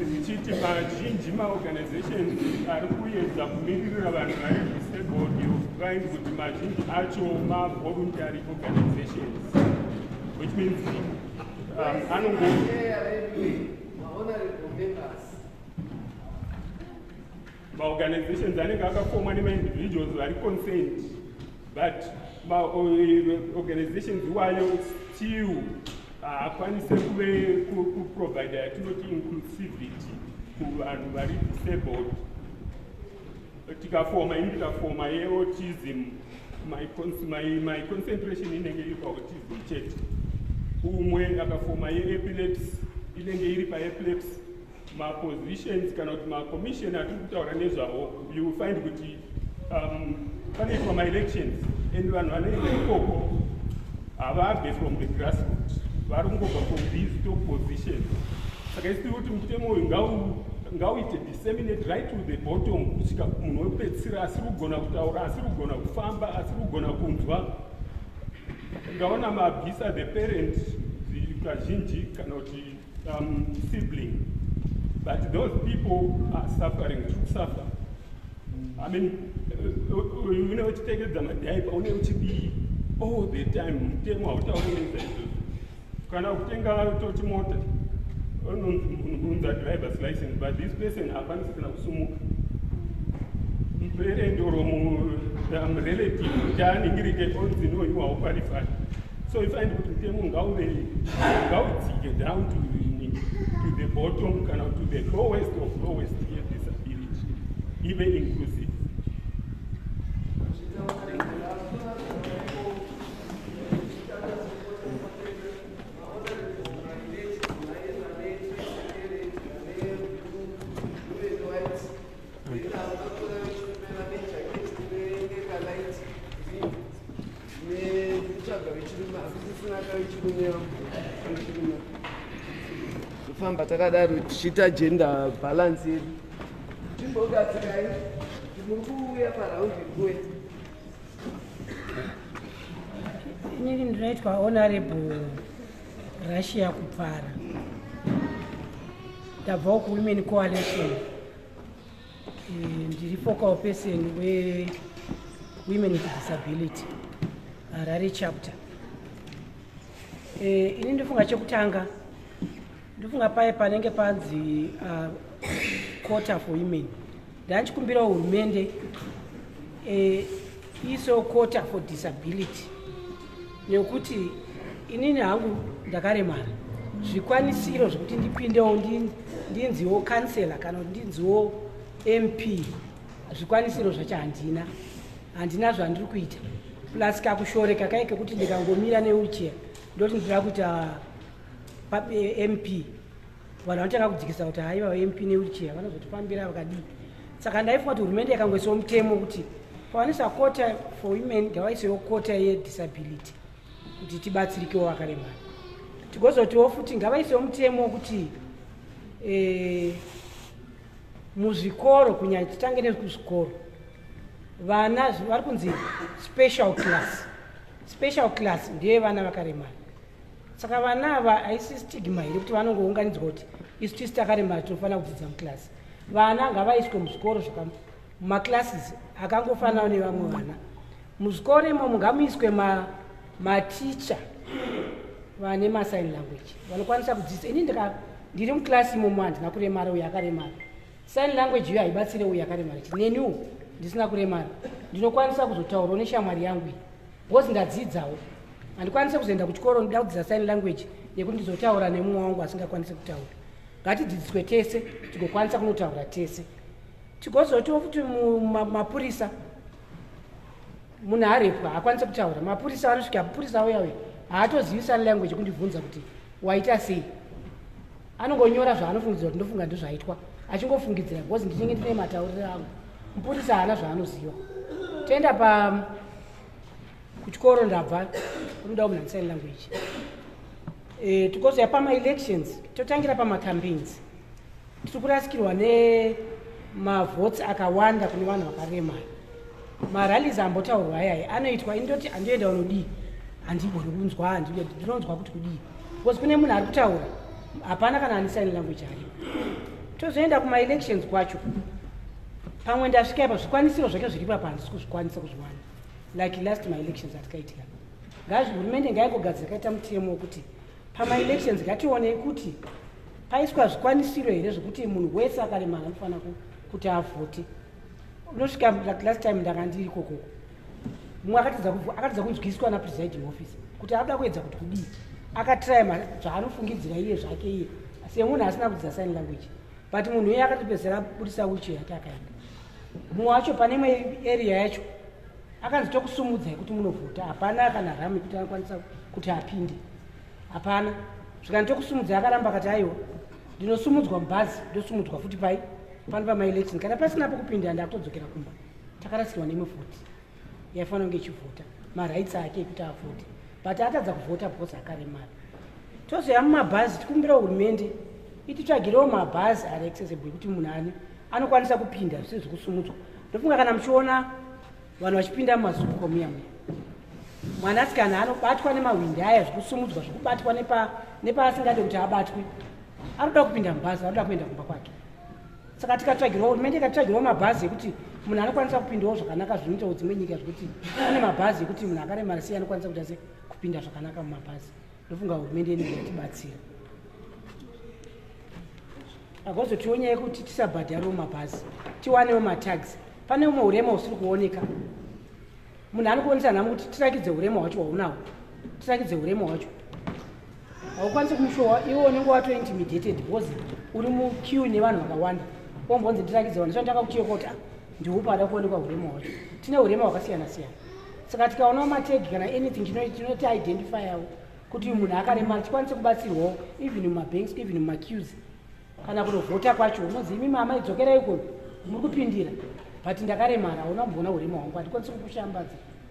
Tichiti mazhinji maorganizations ari kuedza kumiririra vanhu vari disabled, you find kuti mazhinji acho ma-voluntary organizations, which means ma-organizations anenge akafomwa nema-individuals vari concerned, but ma-organizations iwayo still akwanise kuprovide yatinoti inclusivity kuvanhu vari disabled. tikafoma yeautism, my concentration inenge iri paautism chete. Umwe akafoma yeepilepsy inenge iri paepilepsy. Ma-positions kana kuti ma-commission atiri kutaura nezvavo, you will find kuti panoitwa ma-elections and vanhu vanoenda ikoko havabve from the grassroots, vari kungobva from these top positions. Saka isiri kuti mutemo uyu ngauite disseminate right to the bottom, kusvika munhu wekupedzisira asiri kugona kutaura, asiri kugona kufamba, asiri kugona kunzwa. Ngaona mabvisa the parent kazhinji kana kuti sibling, but those people are suffering to suffer. I mean, une uchitekedza madhaipa, une uchidii all the time, mutemo hautauri nezvaizvozvo. Kana kutenga toti mota, unonza driver's license, but this person hapana kana kusumuka. Parent or relative, chaaningirike onzi no you are qualified. So if I find mutemo ngaudzike down to the bottom, kind of to the lowest of lowest disability, even inclusive. Kufamba takadaro tichiita gender balance yedu timbogatsirai kuti muri kuuya paraundi kuwe. Inini ndinoitwa Honorable Russia Kupfara, ndabvawo kuWomen Coalition, ndiri focal person weWomen with Disability Harare chapter. Ini ndofunga chekutanga, ndofunga paye panenge panzi quota for women. Ndanchikumbira hurumende iso quota for disability, nekuti inini hangu ndakaremara, zvikwanisiro zvokuti ndipindewo ndinziwo kansela kana kuti ndinziwo MP, zvikwanisiro zvacho handina zvandiri kuita, plus kakushoreka kai kekuti ndikangomira newheelchair ndoti ndira kuita MP, vanhu vanotanga kudzikisa kuti haiwa MP newheelchair vanozotipambira vakadii. Saka ndaifunga kuti hurumende yakangoisawo mutemo kuti pawanisa quota for women ngavaisewo quota yedisability kuti tibatsirikewo vakaremara. Tigozotiwo futi ngavaisewo mutemo kuti muzvikoro, kunyanya titange nekuzvikoro, vana vari kunzi special class ndiye vana vakaremara. Saka vana ava haisi stigma here kuti vanongounganidzwa kuti isu tisi takaremara tinofanira kudzidza muklasi. Vana ngavaiswe muzvikoro mumaklasses akangofananawo nevamwe vana. Muzvikoro imomo ngamuiswe maticha vane masign language vanokwanisa kudzidzisa. Ini ndiri muklasi imomo handina kuremara, uyo akaremara. Sign language iyo haibatsire uyo akaremara. Neniwo ndisina kuremara ndinokwanisa kuzotaurawo neshamwari yangu iyi, because ndadzidzawo. Handikwanise kuzoenda kuchikoro ndida kudzidza sign language yekuti ndizotaura nemumwe wangu asingakwanisi kutaura. Ngatidzidziswe tese tigokwanisa kunotaura tese. Tigozotiwo futi mapurisa, munhu arepwa haakwanise kutaura, mapurisa vanosvika, mapurisa auya uya haatozivi sign language kundibvunza kuti waita sei. Anongonyora zvaanofungidzira kuti ndofunga ndozvaitwa, achingofungidzira because ndinenge ndine matauriro angu. Mupurisa haana zvaanoziva. Toenda kuchikoro ndabva unoda kumunhu sign language. Tikozoya pama-elections, totangira pama-campaigns. Tiri kurasikirwa nemavhotsi akawanda kune vanhu vakaremara. Marallies ambotaurwa ayaya anoitwa, indoti handienda unodii, handigoni kunzwa, ndinonzwa kuti kudii, because kune munhu ari kutaura hapana kana ane sign language aripo. Tozoenda kuma-elections kwacho, pamwe ndasvika ipa zvikwanisiro zvake zviripa pandisi kuzvikwanisa kuzviwana, like last ma-elections atikaitika. Hurumende ngaingogadzira kaita mutemo wekuti pama-elections ngationei kuti paiswa zvikwanisiro here zvokuti munhu wese akaremara anofanira kuti avhote. Unosvika last time ndanga ndiri ikoko, mumwe akatidza kunzwiswa napresiding office kuti akuda kuedza kuti kudii, akatry zvaanofungidzira iye zvake iye semunhu asina kudzidza sign language, but munhu uye akatipedzera budisa wheelchair yake akaenda. mumwe wacho pane imwe area yacho akanzi tokusumudzai kuti munovhota, hapana kana rami kuti anokwanisa kuti apinde, hapana. Zvikani tokusumudzai akaramba akati aiwa ndinosumudzwa mubhazi, ndosumudzwa futi pai pano pamaelection, kana pasina pokupinda ndakutodzokera kumba. Takarasikirwa neimwe vhoti yaifanira kunge ichivhota marights ake ekuti avhote, but atadza kuvhota because akaremara. Tozoya mumabhazi tikumbira hurumende ititsvagirewo mabhazi ari accessible ekuti munhu ani anokwanisa kupinda zvisizvi kusumudzwa. Ndofunga kana muchiona vanhu vachipinda mumazukukomuya muya, mwanasikana anobatwa nemahwindi aya zvikusumudzwa zvikubatwa nepaasingade kuti abatwe, anoda kupinda mubhazi, anoda kuenda kumba kwake. Saka tikatsvagirwa hurumende ikatitsvagirawo mabhazi ekuti munhu anokwanisa kupindawo zvakanaka, zvinoitawo dzimwe nyika zvekuti ane mabhazi ekuti munhu akaremara sei anokwanisa kuti ase kupinda zvakanaka mumabhazi. Ndofunga hurumende inenge yatibatsira. Agozotiwo nyaya yekuti tisabhadharawo mabhazi, tiwanewo mataxi. Pane umwe urema usiri kuoneka, munhu anokuonesa nhamo kuti tirakidze urema hwacho hwaunawo, tirakidze urema hwacho. Haukwanisi kumushowa iwe unenge watointimidated because uri muqueue nevanhu vakawanda, ombonzi ndirakidze vanhu saka ndakakuchiye kuti ndiupa ada kuonekwa urema hwacho. Tine urema hwakasiyana siyana. Saka tikaonawo mategi kana anything tinoti identifyawo kuti munhu akaremara tikwanise kubatsirwawo even mumabanks, even mumaqueues. Kana kunovhota kwacho unonzi imi mama idzokera ikoni muri kupindira, but ndakaremara hauna kumboona urema hwangu, handikwanisi kukushambadza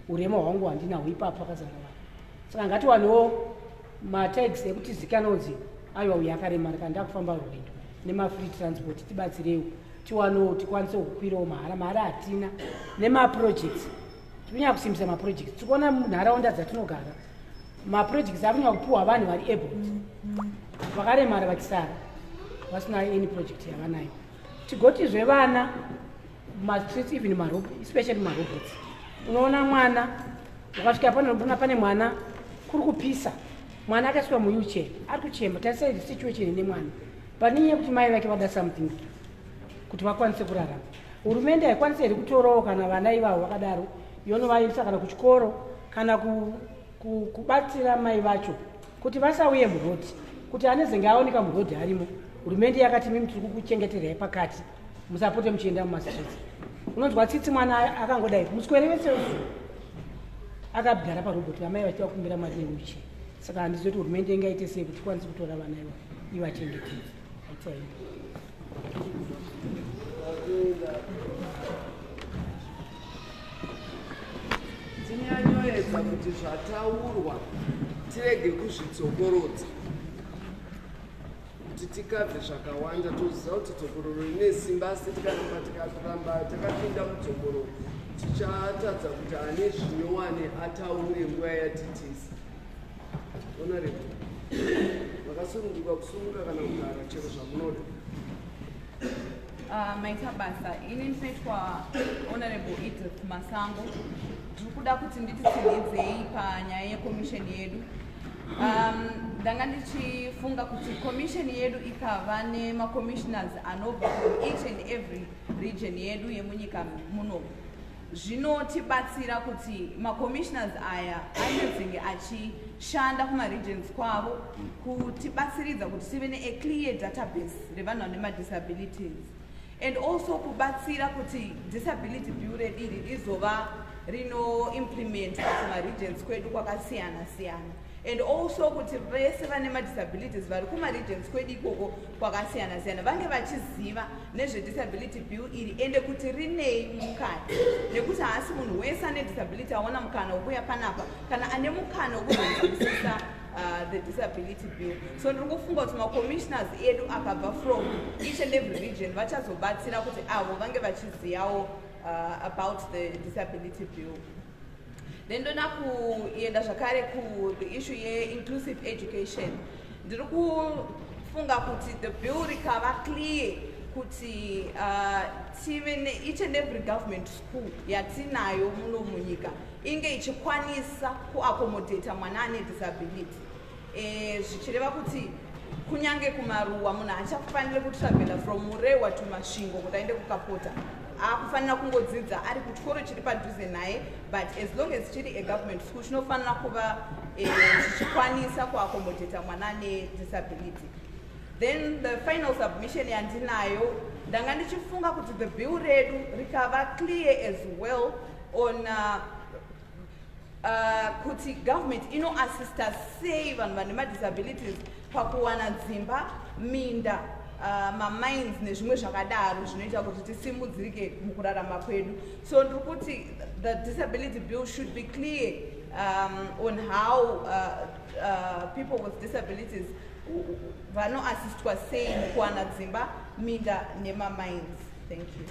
urema hwangu handinawo ipapo akazara vanhu. Saka ngatiwanewo mataxi ekuti zikanonzi aiwa uyu akaremara kana ndakufamba rwendo nemafree transport, tibatsirewo tiwanewo tikwanise kukwirawo mahara hatina, nemaprojects tikunyanya kusimbisa maprojects. Tikuona munharaunda dzatinogara maprojects akunyanya kupuhwa vanhu vari able, vakaremara vachisara vasina any project yavanayo. Tigotizve vana mastreets, even especially marobots. Unoona mwana ukasvika pane mwana kuri kupisa, mwana akasvika muyuchair ari kuchema, tarisai situation ine mwana pane yekuti mai vake vada something kuti vakwanise kurarama. Hurumende haikwanisi here kutorawo kana vana ivavo vakadaro yonovaendesa kana kuchikoro kana kubatsira mai vacho kuti vasauye murodhi, kuti anezenge aoneka murodhi arimo. Hurumende yakati mimi tiri kukuchengeterai pakati, musapote muchienda mumastreets. Unonzwa tsitsi mwana akangodai muswere wese akagara paroboti, amai vachida kukumbira mari neuchi. Saka handizoti hurumende ingaite sei kuti ikwanise kutora vana ivachengetedze. Tinyanyoedza kuti zvataurwa tirege kuzvitsokorodza, kuti tikabve zvakawanda. Toziva kuti dzokororo ine simba, asi tikaramba takapinda mudzokoro tichatadza kuti ane zvinyowani ataure nguva yatitisa. Honorable, vakasununguka kusununguka kana kugara chero zvamunoda. Maita basa ini ndinoitwa Honorable Edith Masango. Ndiri kuda kuti ndititsinhidzei panyaya yekomisheni yedu. Ndanga ndichifunga kuti komisheni yedu ikava nemacommissioners anobva from each and every region yedu yemunyika muno, zvinotibatsira kuti macommissioners aya anozenge achishanda kumaregions kwavo kutibatsiridza kuti tive ne-clear database revanhu vane madisabilities, and also kubatsira kuti disability bill iri rizova rinoimplementa kumaregions kwedu kwakasiyana siyana, and also kuti vese vane madisabilities vari kumaregions kwedu ikoko kwakasiyana siyana vange vachiziva nezvedisability bill iri ende kuti rinei mukati, nekuti haasi munhu wese ane disability aona mukana wokuya panapa kana ane mukana wokuzonzwisisa the disability bill. So ndiri kufunga kuti macommissioners edu akabva from each and every region vachazobatsira kuti avo vange vachizivawo about the disability bill. Then ndoda kuenda zvakare ku the issue ye-inclusive education. Ndiri kufunga kuti the bill rikava clear kuti tive each and every government school yatinayo muno munyika inge ichikwanisa kuaccommodata mwana ane disability. Zvichireva kuti kunyange kumaruwa munhu achafanire kutravel from Murewa to Masvingo kuti aende kukapota, akufanira kungodzidza ari kuchikoro chiri padhuze naye, but as long as chiri a-government school chinofanira kuva chichikwanisa kuaccommodata mwana ane disability. Then the final submission yandinayo ndanga ndichifunga kuti the bill redu rikava clear as well on kuti government inoassista sei vanhu vane madisabilities pakuwana dzimba, minda, mamines nezvimwe zvakadaro zvinoita kuti tisimudzirike mukurarama kwedu. So ndiri kuti the disability bill should be clear on how people with disabilities vanoassistwa sei mukuwana dzimba, minda nemamines. Thank you.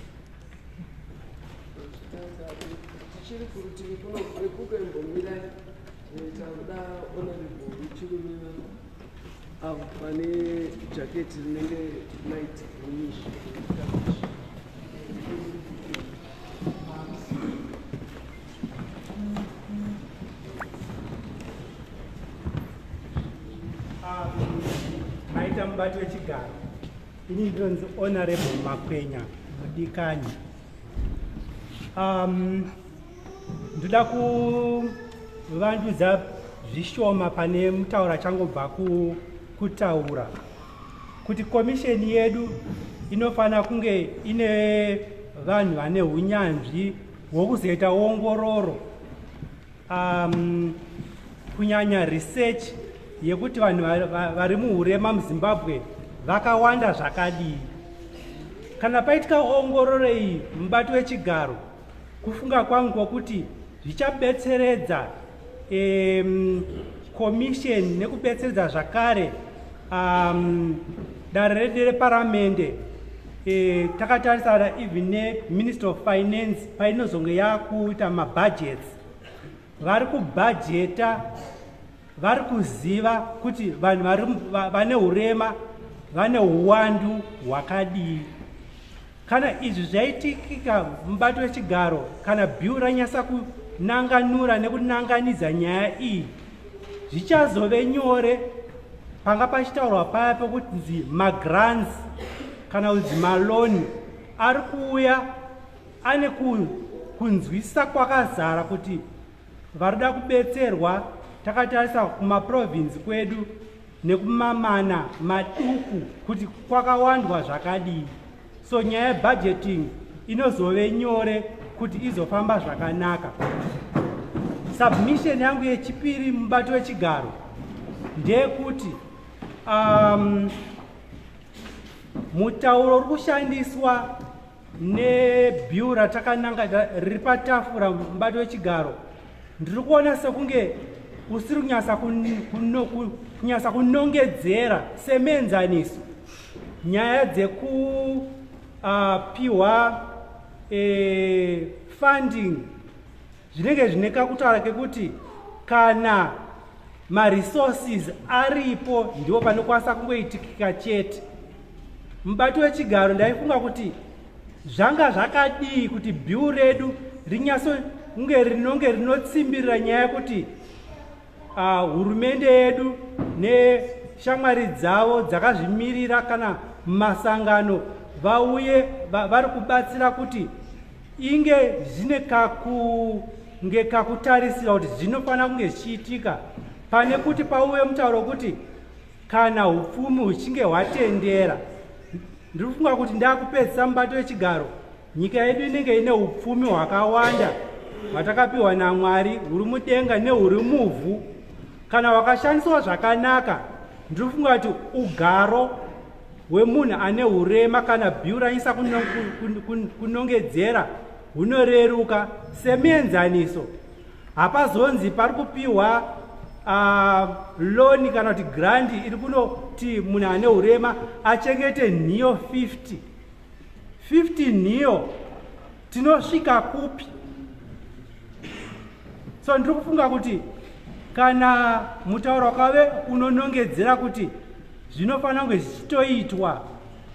Tichiri kurutivi kwekupembomira takuda honorable uchirumira avo pane jaketi rinenge light greenish. Maita mubati wechigaro. Ini ndinonzi Honorable Makwenya Mudikanyi. Ndoda kuvandudza zvishoma pane mutaura changobva kutaura kuti komisheni yedu inofana kunge ine vanhu vane hunyanzvi hwokuzoita ongororo kunyanya research yekuti vanhu vari muhurema muZimbabwe vakawanda zvakadii. Kana paitika ongororo iyi mubati wechigaro, kufunga kwangu kwokuti zvichabetseredza commission nekubetseredza zvakare dare redu reparamende takatarisana even neminister of finance painozonge yakuita mabudgets. Vari kubhajeta, vari kuziva kuti vanhu vane hurema vane uwandu hwakadii. Kana izvi zvaitikika mubati wechigaro, kana bill ranyasa kunanganura nekunanganidza nyaya iyi, zvichazove nyore panga pachitaurwa paya pekuti magrants kana kuti maloni ari kuuya ane kunzwisa kwakazara kuti varida kubetserwa. Takatarisa kumaprovinsi kwedu nekumamana maduku kuti kwakawandwa zvakadii. So nyaya yebudgeting inozove nyore kuti izofamba zvakanaka. Submission yangu yechipiri mubati wechigaro ndeyekuti mutauro uri kushandiswa nebill ratakananga riri patafura mubati wechigaro ndiri kuona sekunge usiri kunyasa kunongedzera semenzaniso nyaya dzekupiwa funding zvinenge zvine kakutaura kekuti kana maresources aripo ndiwo panokwanisa kungoitikika chete. Mubati wechigaro ndaifunga kuti zvanga zvakadii kuti bill redu rinyaso kunge rinonge rinotsimbirira nyaya yekuti hurumende yedu neshamwari dzavo dzakazvimirira kana masangano vauye vari kubatsira kuti inge zvine kakutarisira kuti zvinofanira kunge zvichiitika, pane kuti pauye mutauro kuti kana upfumi huchinge hwatendera. Ndiri kufunga kuti ndakupedzisa mubati wechigaro, nyika yedu inenge ine upfumi hwakawanda hwatakapiwa naMwari, huri mudenga nehuri muvhu. Kana hwakashandiswa zvakanaka, ndiri kufunga kuti ugaro hwemunhu ane hurema kana bill ranyisa kunongedzera hunoreruka semenzaniso. Hapazonzi pari kupiwa loan kana kuti grant iri kunoti munhu ane hurema achengete nhiyo 50 nhiyo, tinosvika kupi? So ndiri kufunga kuti kana mutauro wakave unonongedzera kuti zvinofanira kunge zvichitoitwa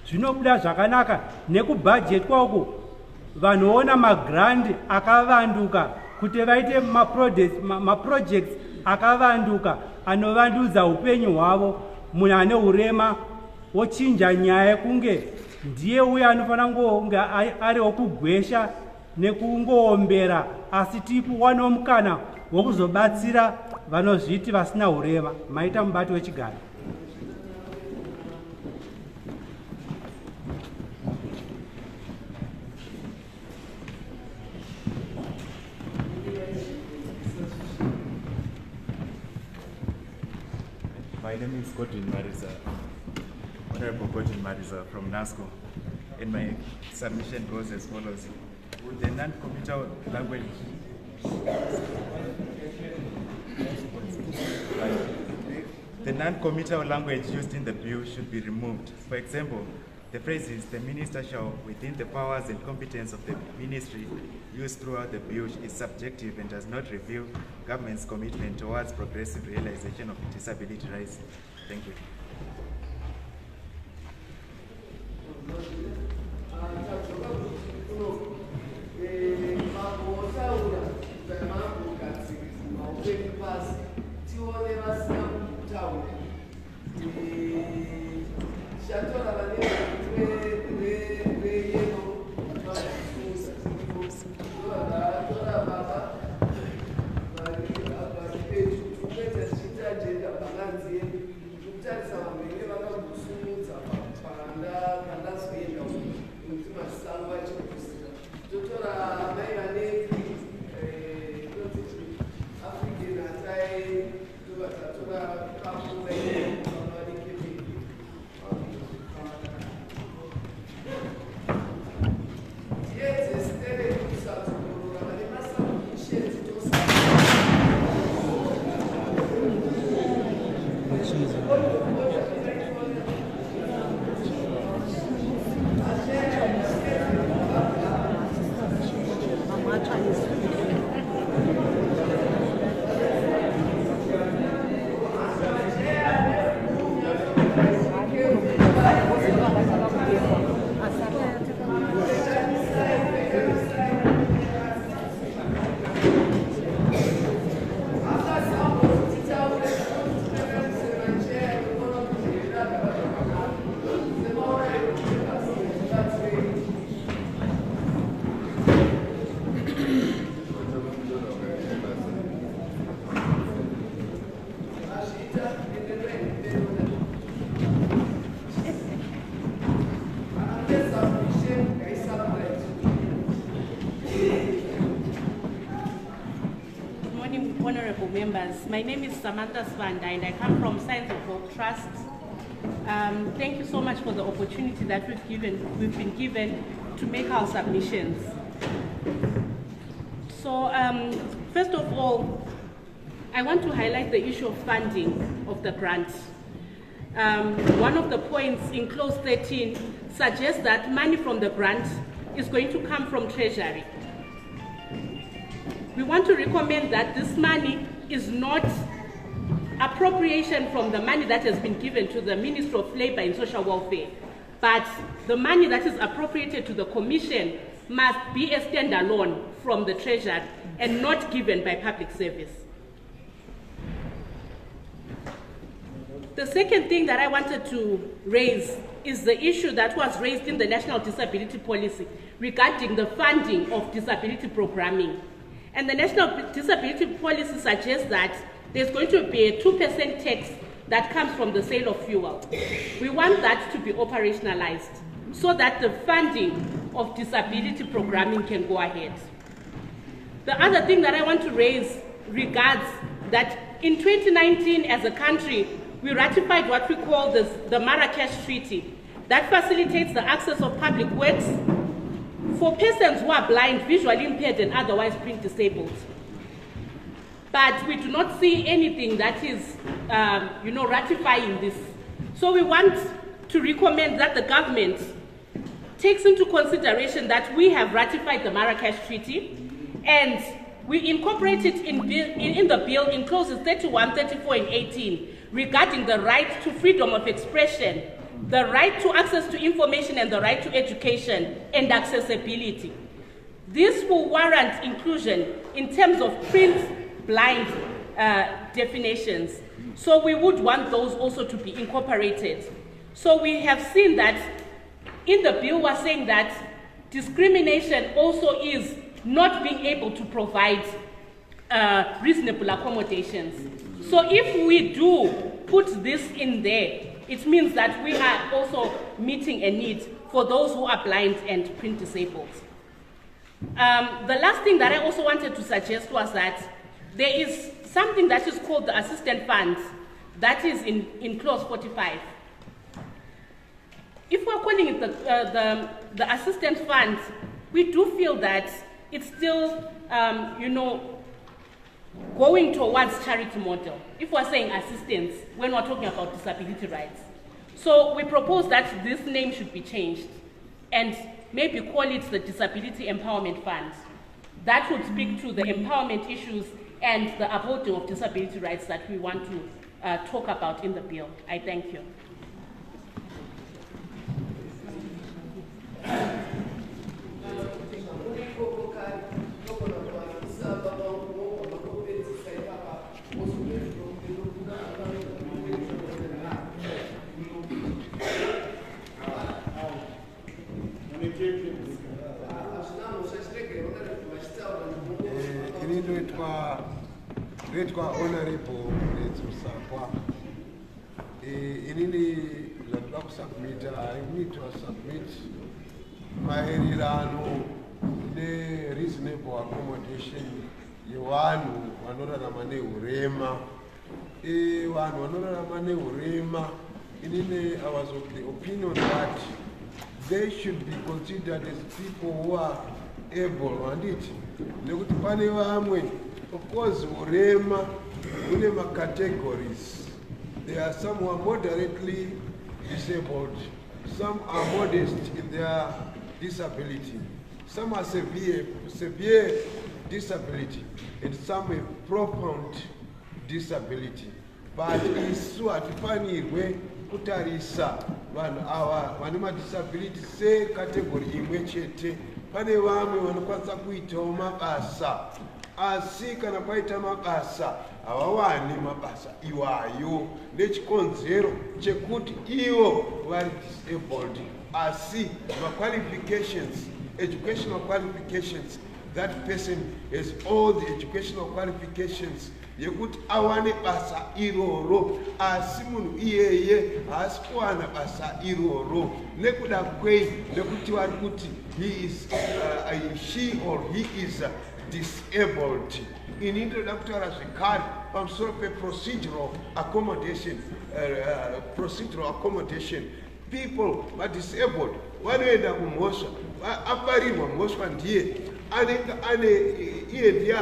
zvinobuda zvakanaka, nekubhajetwa uku vanhu voona magrandi akavanduka kuti vaite maprojects akavanduka anovandudza upenyu hwavo. Munhu ane hurema wochinja nyaya kunge ndiye uye anofanira kunge ari wokugwesha nekungoombera, asi tipiwawo mukana wokuzobatsira vanozviti vasina hurema. Maita mubati wechigaro. My name is Godwin Mariza, Honorable Godwin Mariza from NASCO, and my submission goes as follows. Would the non-commuter language the non-commuter language used in the bill should be removed. For example, the phrase is the minister shall, within the powers and competence of the ministry used throughout the bill, is subjective and does not reveal government's commitment towards progressive realization of disability rights. Thank you. Honorable members, my name is Samantha Svanda and I come from Science of Hope Trust. Thank you so much for the opportunity that we've been given to make our submissions. So first of all, I want to highlight the issue of funding of the grant. One of the points in clause 13 suggests that money from the grant is going to come from Treasury. We want to recommend that this money is not appropriation from the money that has been given to the Ministry of Labour and Social Welfare, but the money that is appropriated to the Commission must be a standalone from the Treasury and not given by public service. The second thing that I wanted to raise is the issue that was raised in the National Disability Policy regarding the funding of disability programming. And the National Disability Policy suggests that there's going to be a 2% tax that comes from the sale of fuel. We want that to be operationalized so that the funding of disability programming can go ahead. The other thing that I want to raise regards that in 2019 as a country, we ratified what we call the Marrakesh Treaty that facilitates the access of public works for persons who are blind, visually impaired, and otherwise print disabled. But we do not see anything that is, ratifying this. So we want to recommend that the government takes into consideration that we have ratified the Marrakesh Treaty, and we incorporate it in the bill in clauses 31, 34, and 18 regarding the right to freedom of expression, the right to access to information, and the right to education and accessibility. This will warrant inclusion in terms of print blind definitions. So we would want those also to be incorporated. So we have seen that in the bill we're saying that discrimination also is not being able to provide reasonable accommodations. So if we do put this in there, it means that we are also meeting a need for those who are blind and print disabled. The last thing that I also wanted to suggest was that there is something that is called the assistance fund That is in clause 45. If we're calling it the assistance fund, we do feel that it's still, going towards charity model. If we're saying assistance, when we're talking about disability rights. So we propose that this name should be changed and maybe call it the Disability Empowerment Fund. That would speak to the empowerment issues and the upholding of disability rights that we want to talk about in the bill. I thank you. Retwa honorable Letsusapwa. Inini la submit, I need to submit maererano ne reasonable accommodation yewanu vanorarama neurema. Vanhu vanorarama neurema, inini I was of the opinion that they should be considered as people who are able, and it nekuti pane vamwe. Of course, urema, unema categories. There are some who are moderately disabled, some are modest in their disability, some are severe disability, and some have profound disability. But isu atifanirwe kutarisa vanhu ava vane disability se category imwe chete. Pane vamwe vanokwanisa kuitawo mabasa, asi kana paita mabasa havawani mabasa iwayo nechikonzero chekuti ivo vari disabled, asi qualifications, educational qualifications, that person has all the educational qualifications yekuti awane basa iroro, asi munhu iyeye haasi kuwana basa iroro nekuda kwei, nekuti vari kuti he is she or he is disabled. In introductory zvekare pamusoro procedural accommodation, people are disabled vanoenda kumhosva, aparirwa mhosva ndiye anenge iye ndiye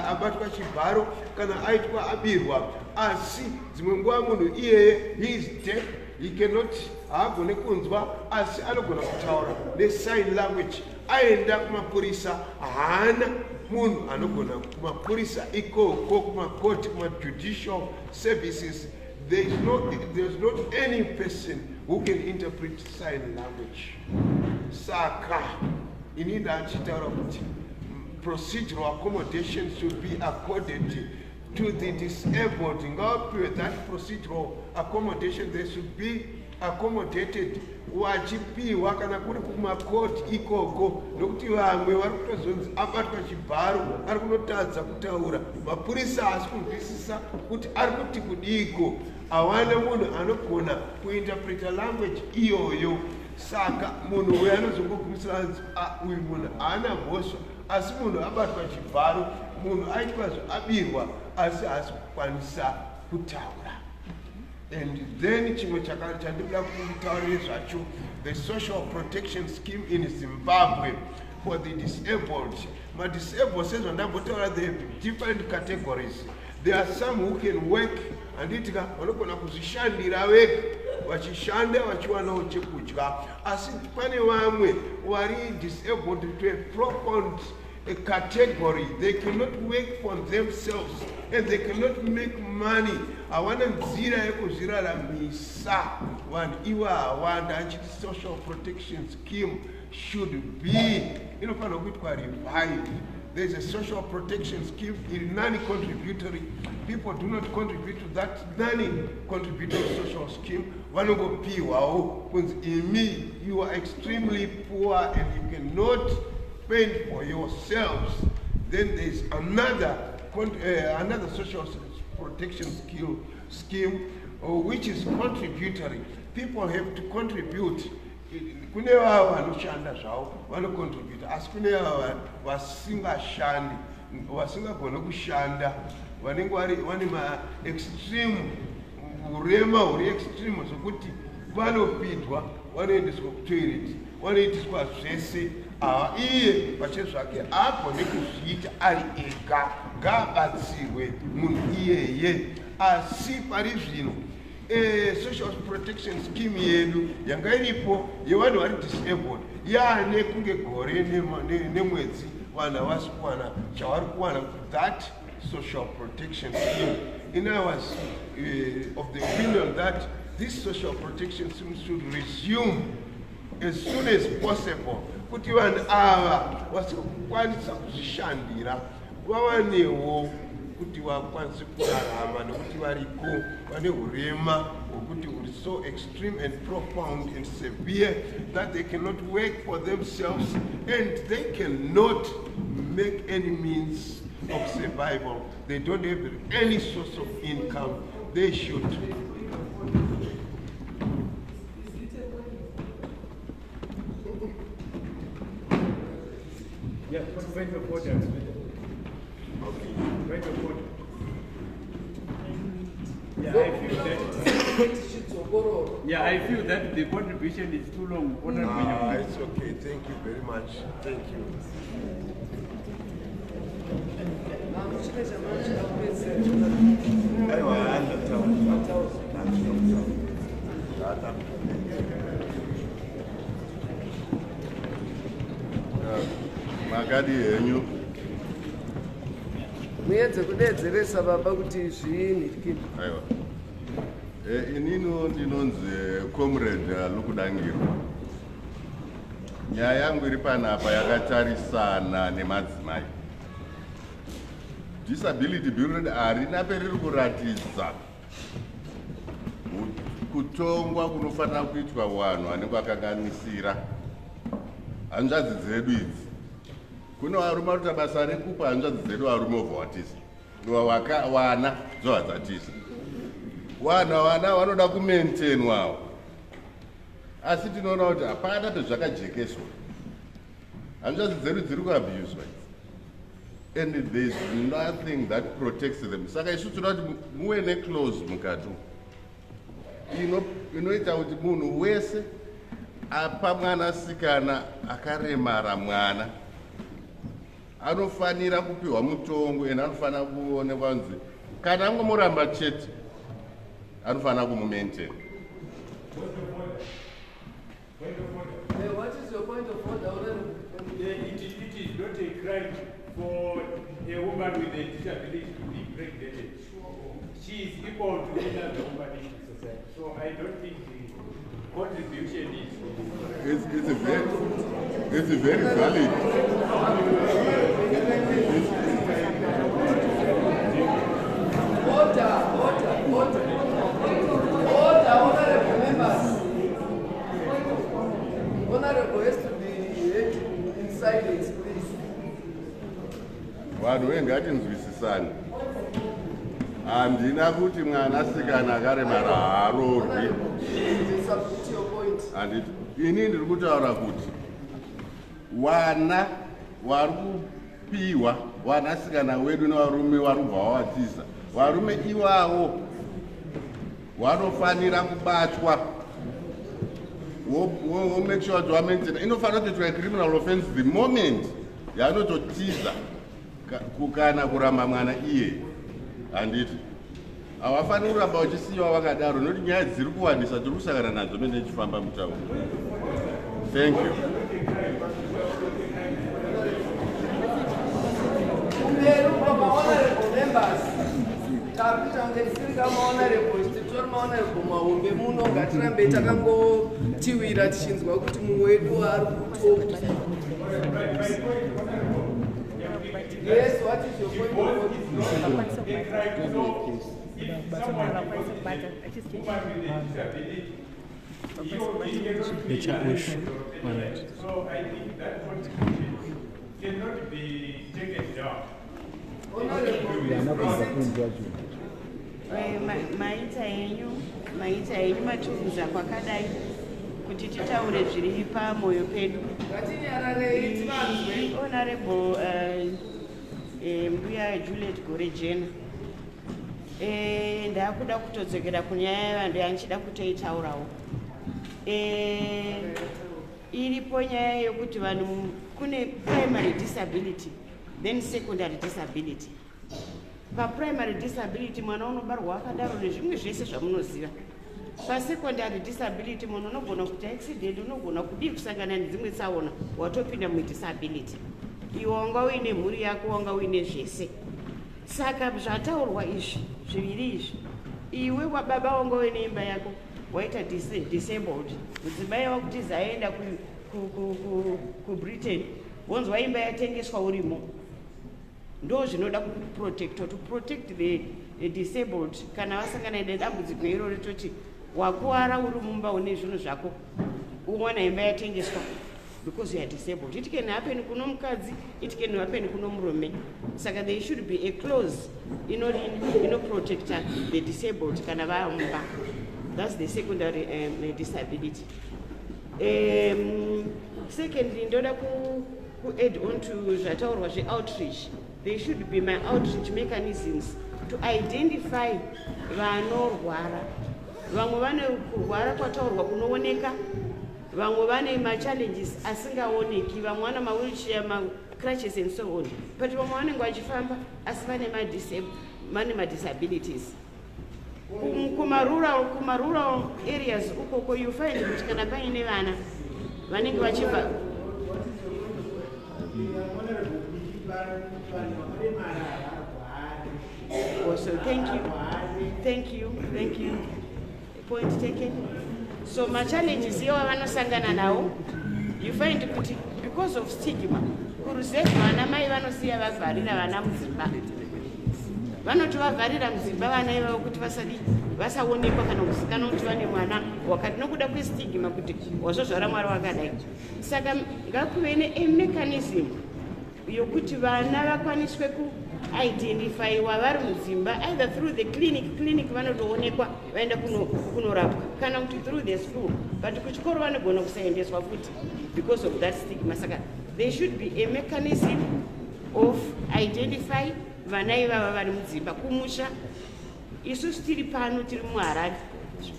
abatwa chibharo kana aitwa abirwa, asi dzimwe nguva munhu iyeye he is deaf, he cannot, haagone kunzwa, asi anogona kutaura nesign language. Aenda kumapurisa haana munhu anogona kumapurisa ikoko, kumakoti, kumajudicial services. There's not any person who can interpret sign language. Saka inini achitaura kuti procedural accommodation should be accorded to the disabled. Ngavapiwe that procedural accommodation, they should be accommodated wachipiwa kana kuri kumakoti ikoko, nokuti vamwe vari kutozonzi abatwa chibharo ari kunotadza kutaura, mapurisa haasi kunzwisisa kuti ari kuti kudiko, hawana munhu anogona kuinterpreta language iyoyo. Saka munhu uyo anozongogumisira anzi uyu munhu haana mhosva, asi munhu abatwa chibharo, munhu aitwa zvaabirwa asi haasi kukwanisa kutaura. And then chimwe chandinoda kutaurira zvacho, the social protection scheme in Zimbabwe for the disabled. Disabled says vandambotaura they have different categories. There are some who can work anditika vanogona kuzvishandira vega vachishanda vachiwanawo chekudya, asi pane vamwe vari disabled to a profound category. They cannot work for themselves and they cannot make money. Hawana nzira yekuzviraramisa. Vanhu iva hawanda, achiti social protection scheme should be inofanira kuitwa revived. There's a social protection scheme in non-contributory. People do not contribute to that non-contributory social scheme. Vanongopiwawo kunzi imi you are extremely poor and you cannot fend for yourselves. Then there's another social protection scheme which is contributory. People have to contribute. Kune vava vanoshanda zvavo vanocontribute, asi kune vava vasingashandi, vasingagona kushanda, vanenge vane ma-extreme urema huri extreme zvokuti vanopidwa vanoendeswa kutoilet vanoitiswa zvese iye pache zvake agone kuzviita ari ega ngaabatsirwe munhu iyeye asi pari zvino social protection scheme yedu yanga iripo yevanhu vari disabled yaane kunge gore nemwedzi vanhu havasi kuwana chavari kuwana that social protection scheme. And I was of the opinion that this social protection scheme should resume as soon as possible kuti vanhu ava vasikukwanisa kuzvishandira vavanewo kuti vakwanise kurarama nekuti variko vane urema hwekuti huri so extreme and profound and severe that they cannot work for themselves and they cannot make any means of survival. They don't have any source of income. They should. Yeah, point of order. Okay. Point of order. Yeah, I feel that. Yeah, I feel that the contribution is too long. It's okay. Thank you very much. Thank you. Magadi yenyu muedze kudedzeresa baba kuti zviini. Aiwa. Inino ndinonzi comrade Lukudangirwa. Nyaya yangu iri panapa yakatarisana nemadzimai. Disability Bureau harina periri kuratidza kutongwa kunofanira kuitwa vanhu vanenge vakanganisira hanzvadzi dzedu idzi. Kuna varume varikuita basa rekupa hanzvadzi dzedu varume ovhawatisa wana dzovadzatisa vana vanoda kumaintainwawo asi tinoona kuti hapana pezvakajekeswa hanzvadzi dzedu dziri kuabuswa and there's nothing that protects them. Saka isu tinoda kuti muve neclose mukati inoita kuti munhu wese apa mwanasikana akaremara mwana anofanira kupiwa mutongo ende anofanira kuonekwa kunzi kana angomuramba chete anofanira kumumaintain. What is your point of order? It is not a crime for a woman with a disability to be pregnant. She is equal to any other woman in society. So I don't think the contribution is... It's very valid. Honorable members. Honorable has to be in silence, please. Vanhu vengatinzwisisane. Handina kuti mwanasikana akaremara haarorwi. Ini ndiri kutaura kuti wana vari kupiwa vanasikana wedu nevarume vari kubva vawatisa, varume ivavo vanofanira kubatwa make sure kuti vamaintaina. Inofanira kuitwa criminal offense the moment yaanototiza kana kuramba mwana iye. Handiti havafaniri kuramba uchisiyiwa vakadaro nokuti nyaya dziri kuwandisa tiri kusangana nadzo mene tichifamba mutauro. Thank you. Ngatirambe takangotiwira tichinzwa kuti mumwe wedu ari kutoka. Yes, what is your point of So I think that contribution cannot be taken down. maita enyu matiudza kwakadai kuti titaure zviri pamwoyo pedu. Honorable mbuya Juliet Gorejena, ndakuda kutodzokera kunyaya yevanhu yandichida kutoitaurawo. Iripo nyaya yokuti vanhu kune primary disability then secondary disability. Primary disability mwana unobarwa akadaro nezvimwe zvese zvamunoziva. Secondary disability munhu unogona kuita accident, unogona kudii kusangana nedzimwe tsaona watopinda mudisability. Iwe wanga uine mhuri yako, wanga uine zvese. Saka zvataurwa izvi zviviri izvi, iwe wababa wanga uine imba yako waita disabled, mudzimai wakutiza aenda kuBritain, wonzwa imba yatengeswa urimo. Ndo zvinoda kuprotector, to protect the disabled. Kana vasangana nedambudziko iroro toti wakuwara uri mumba une zvinhu zvako, uwana imba yatengeswa because you are disabled. It can happen kuno mukadzi, it can happen kuno murume. Saka there should be a clause protect the disabled kana vamumba. That's the secondary disability. Secondly, ndoda ku add on to zvataurwa zveoutreach. There should be my outreach mechanisms to identify vanorwara. Vamwe vane kurwara kwataurwa kunooneka, vamwe vane challenges asingaoneki, vamwe vana wheelchair, crutches and so on. But vamwe vanenge vachifamba asi vane disabilities. Kumarural areas ukoko you find kuti kana paine vana vanenge vachibva also thank you point taken. So challenges iwo vanosangana nawo, you find kuti because of stigma kuruseva vana mai vanosiya vavharira vana mudzimba, vanoti vavharira mudzimba vana ivavo kuti vasaonekwa kana kuzikanwa kuti vane mwana wakati nokuda kwestigma kuti wazozvara mwari wakadai. Saka ngakuve nemechanism yokuti vana vakwaniswe kuidentifyiwa vari mudzimba, either through the clinic vanotoonekwa vaenda kunorapwa, kana kuti through the school, but kuchikoro vanogona kusaendeswa futi because of that stigma. Saka there should be a mechanism of identify vana ivava vari mudzimba. Kumusha isusu tiri pano tiri muHarare,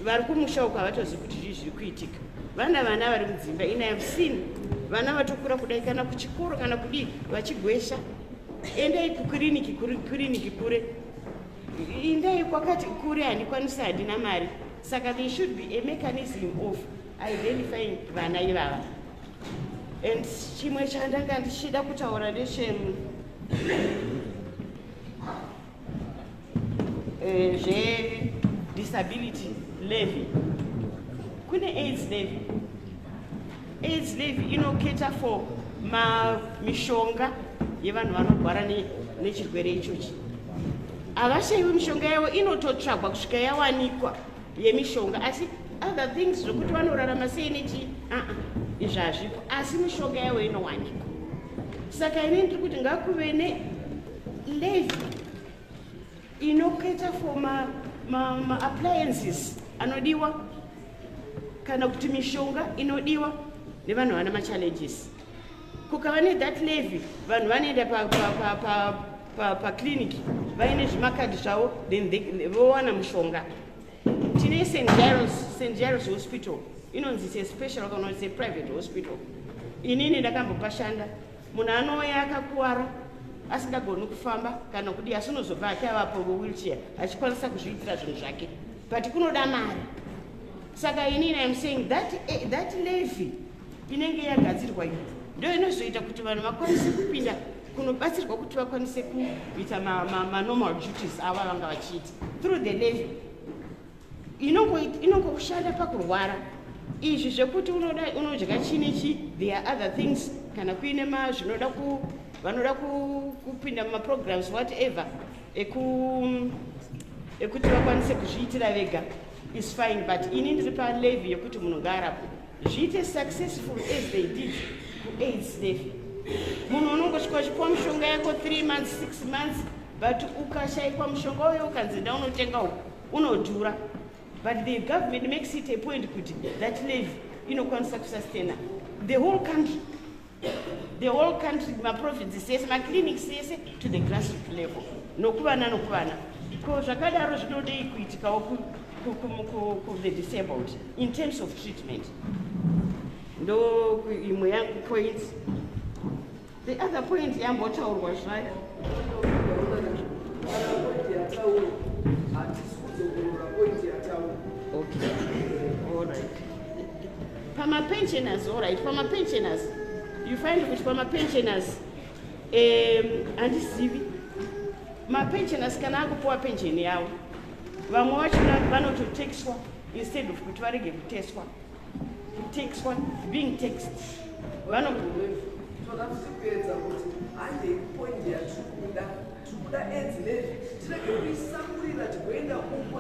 vari kumusha uko havatozivi kuti zvii zviri kuitika. Vana vari mudzimba, and I have seen vana vatokura kudai kana kuchikoro kana kudii vachigwesha, endai kukiriniki kure, endai kwakati kure handikwanisi handina mari. Saka there should be a mechanism of identifying vana ivava. And chimwe chandanga ndichida kutaura disability levy. Kune AIDS levy inoketa for mishonga yevanhu vanorwara nechirwere ichochi. Havashaiwi mishonga yavo inototsvagwa kusvika yawanikwa yemishonga, asi other things zvokuti vanorarama sei nechi izvi hazvipo, asi mishonga yavo inowanikwa. Saka ine ndiri kuti ngakuve nelevy inoketa for appliances anodiwa kana kuti mishonga inodiwa nevanhu vana machallenges. Kukava nethat levy, vanhu vanoenda paclinic vaine zvimakadhi zvavo, then vowana mushonga. Tine St. Giles hospital, inonzi a special kana a private hospital. Inini ndakambopashanda, munhu anouya akakuwara asingagoni kufamba kana kudii, asi unozobva achavapo wheelchair achikwanisa kuzviitira zvinhu zvake, but kunoda mari. Saka inini I'm saying that levy inenge yagadzirwa iyi ndo inozoita kuti vanhu vakwanise kupinda kunobatsirwa kuti vakwanise kuita normal duties ava vanga vachiita through the levy. Inongoshanda pakurwara izvi zvekuti unodya chinichi, there are other things, kana kuine zvinoda vanoda kupinda mumaprograms whatever ekuti vakwanise kuzviitira vega is fine, but ini ndiri palevy yekuti munhu ngaarapwe zviite successful as they did AIDS levy. Munhu unongosvika uchipiwa mishonga yako 3 months 6 months, but ukashaikwa mushonga uyo ukanzi enda unotenga uko unodhura, but the government makes it a point kuti that levy inokwanisa kusustaina the whole country, maprovinces ese, maclinics ese to the grassroots level, nokuvana ko zvakadaro zvinodei kuitikawo the disabled in terms of treatment. Ndo imwe yangu point. The other point yambotaurwa zvayo. Okay, all right. Pama pensioners, all right. Pama pensioners, you find which pama pensioners, and CV. Ma pensioners kana kupuwa pension yao. Vamwe vachona vanototexwa instead of kuti varege kuteswa. Kutexwa, being taxed.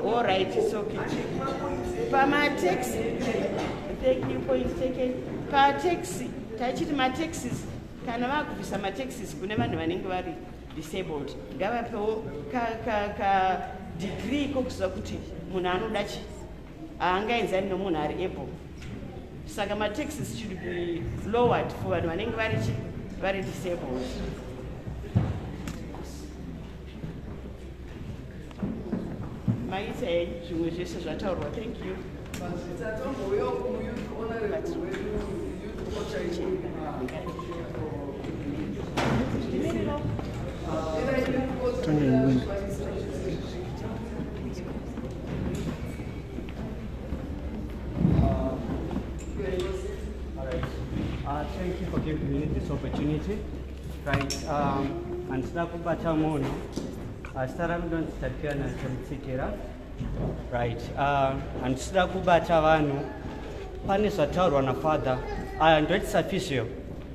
All right, it's okay. Pama taxi, thank you, point taken. Pa taxi, tachiti ma taxis, kana vakubvisa ma taxis kune vanhu vanenge vari disabled. Ngavapewo ka degree kokuziva kuti munhu anoda chi haangaenzani nomunhu ari able. Saka ma taxis should be lowered for vanhu vanenge vari chi vari disabled. Maita zvimwe zvese zvataurwa. Thank you. Thank you for giving me this opportunity. Right, and Snakubata Mono, Staram don't Tapiana and Sikira. Right, and Snakubata Vano, Panis Ataru father, I am not official.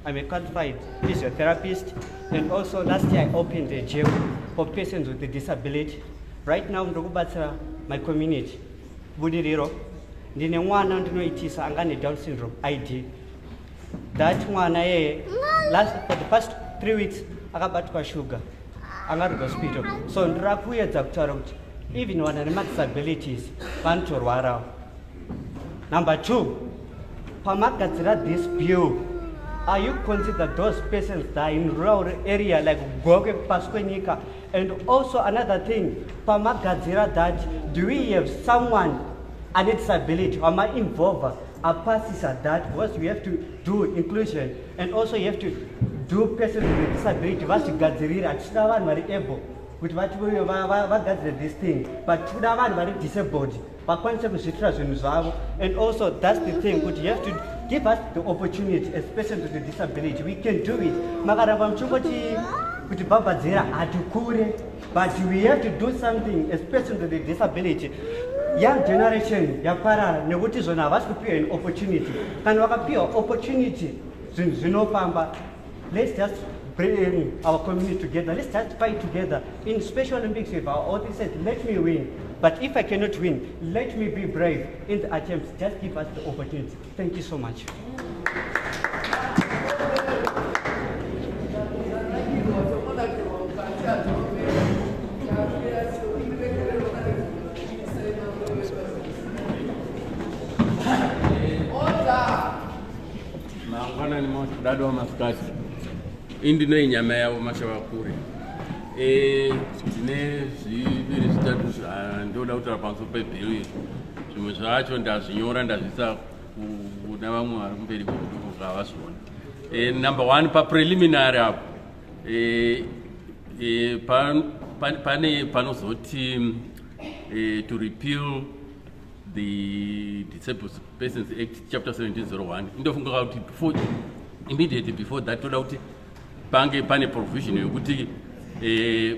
I'm a qualified physiotherapist, and also last year I opened a gym for persons with a disability. Right now, Ndogubata, my community, Budiriro, Dine one and no it is Angani Down syndrome, ID. That one for the past 3 weeks, I got sugar. I got to the hospital. So, Drakuya doctor, even when I have disabilities, Panturwara. Number 2, Pamakatra this bill. Are you consider those persons that are in rural area like Goge, Pasquenica? And also another thing, Pamakatra that do we have someone a disability or am I involved? A passes at that because we have to do inclusion and also you have to do persons with disability. What you got the real at Chidavan very able with what we got this thing, but Chidavan very disabled. But and also that's the thing, but you have to give us the opportunity, especially to the disability. We can do it. But we have to do something, especially to the disability. Young generation, Yapara, Nebuti Zona, was an opportunity. And Wakapi opportunity, let's just bring our community together. Let's just fight together. In Special Olympics, if our author said, let me win. But if I cannot win, let me be brave in the attempts. Just give us the opportunity. Thank you so much. Dado wa maskati indino inyama yavo mashavakure tine zviviri zvitatu ndoda kutaura pamusoro pebhiri zvimwe zvacho ndazvinyora ndazvisa kuna vamwe vari kumberi kweduku zvavazviona. Number 1 papreliminary apo pane panozoti to repeal the Disabled Persons Act chapter 1701 indofunga kuti immediately before that toda kuti pange pane provision yokuti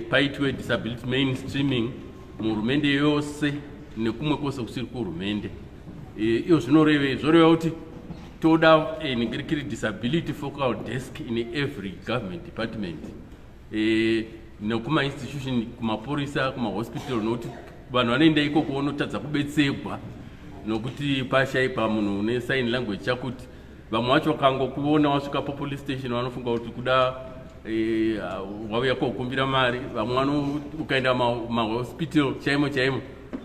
paitwe disability mainstreaming muhurumende yose nekumwe kwose kusiri kuhurumende. Iyo zvoreva kuti toda ningirikiri disability focal desk in every government department nekuma institution, kumaporisa, kumahospital, nokuti vanhu vanoenda ikoko vanotadza kubetserwa nokuti pashaipa munhu une sign language chakuti vamwe vacho vakangokuona wasvika papolice station vanofunga kuti kuda wauya kokumbira mari. Vamwe ukaenda mahospital chaimo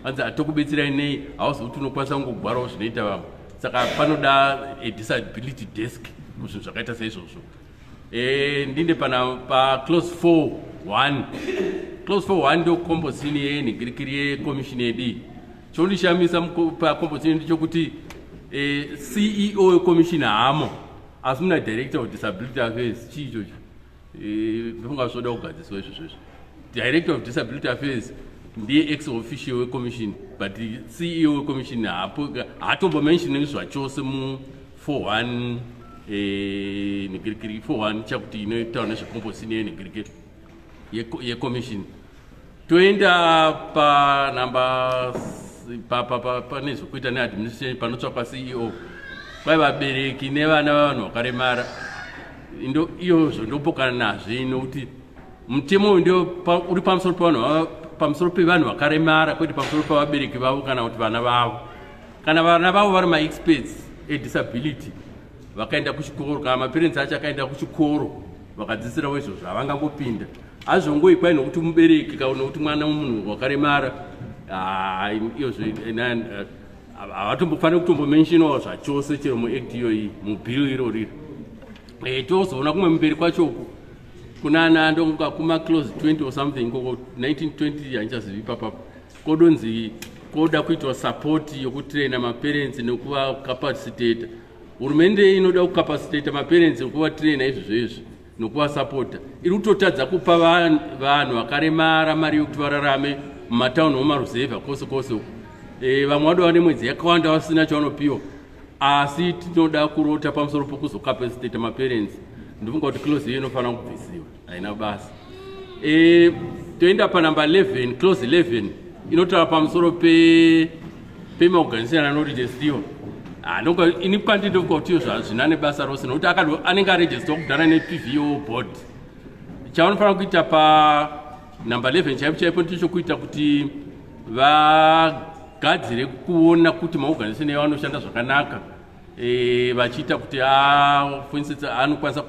vanzi hatokubetserai nei, hauzivuti unokwanisa kungogwarawo zvinoita vamwe. Saka panoda disability desk kuzvinhu zvakaita saizvozvo. Ndinde pa clause 4.1 clause 41 ndo composition yenhingirikiri yekomishini yedu. Chondishamisa pacomposition ndechokuti CEO yekomishini haamo asi muna director of disability affairs chiichocho funga zvoda kugadziswa izvozvo. Director of disability affairs ndiye ex officio wekomishini but CEO wekomishini haatombomenshini zvachose mu 41 nhingirikiri 41 chakuti inotaura nezvecomposition yenhingirikiri yekomishini. Toenda panhamba pane zvokuita neadministration panotsvakwa CEO kwai vabereki nevana vavanhu vakaremara iyozvo ndopokana nazve nokuti mutemo uyu ndio uri pamusoro pevanhu vakaremara kwete pamusoro pavabereki vavo kana kuti vana vavo. Kana vana vavo vari maexperts edisability vakaenda kuchikoro kana maparents acho akaenda kuchikoro vakadzidzirawo izvozvo havangangopinda. Hazvongoikwa nokuti mubereki kana nokuti mwana womunhu wakaremara iyozvo havatombofanira kutombomenshinawo zvachose chero muact iyoyi mubhill iroriro. Tozoona kumwe mberi kwachoku kunana ndonga kumaclose 20 or something koko 1920 handichazivi papapo kodonzi koda kuitwa support yokutraina maparents nokuvacapacitata. Hurumende inoda kukapacitata maparents nokuvatraina izvozvo nokuvasapota. Iri kutotadza kupa vanhu vakaremara mari yokuti vararame mumatauni omaruzevha kwose kwose uku. Vamwe vadova nemwedzi yakawanda vasina chavanopiwa asi tinoda kurota pamusoro pokuzokapacitata maparents. Ndofunga kuti clause iyo inofanira kubvisiwa haina basa. Toenda panamba 11 clause 11 inotaura pamusoro pemaorganization anoregistiwa. Ini kwandindofunga kuti iyo zvazvina nebasa rose nokuti anenge aregistiwa kudhara nePVO board. Chavanofanira kuita panamba 11 chaipo chaipo ndichokuita kuti vagadzire kuona kuti maorganization avo anoshanda zvakanaka vachiita kuti for instance anokwanisa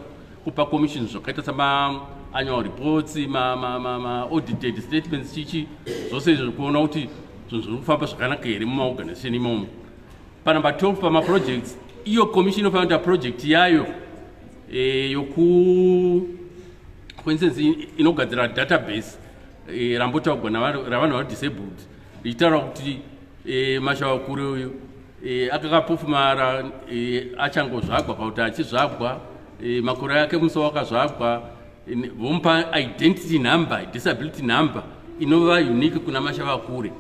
kupa commission zvakaita sama-annual reports ma-audited statements chichi zvose izvo kuona kuti zvinhu zviri kufamba zvakanaka here mumaorganization imomo. Panamba 12 pamaprojects iyo commission inofanira kuita project yayo for instance inogadzira database rambotaurwa ravanhu vari disabled richitaura kuti mashawakure uyu akakapofumara achangozvagwa pauti achizvagwa makore ake muso wakazvagwa vomupa identity number disability number inova unique kuna mashavakure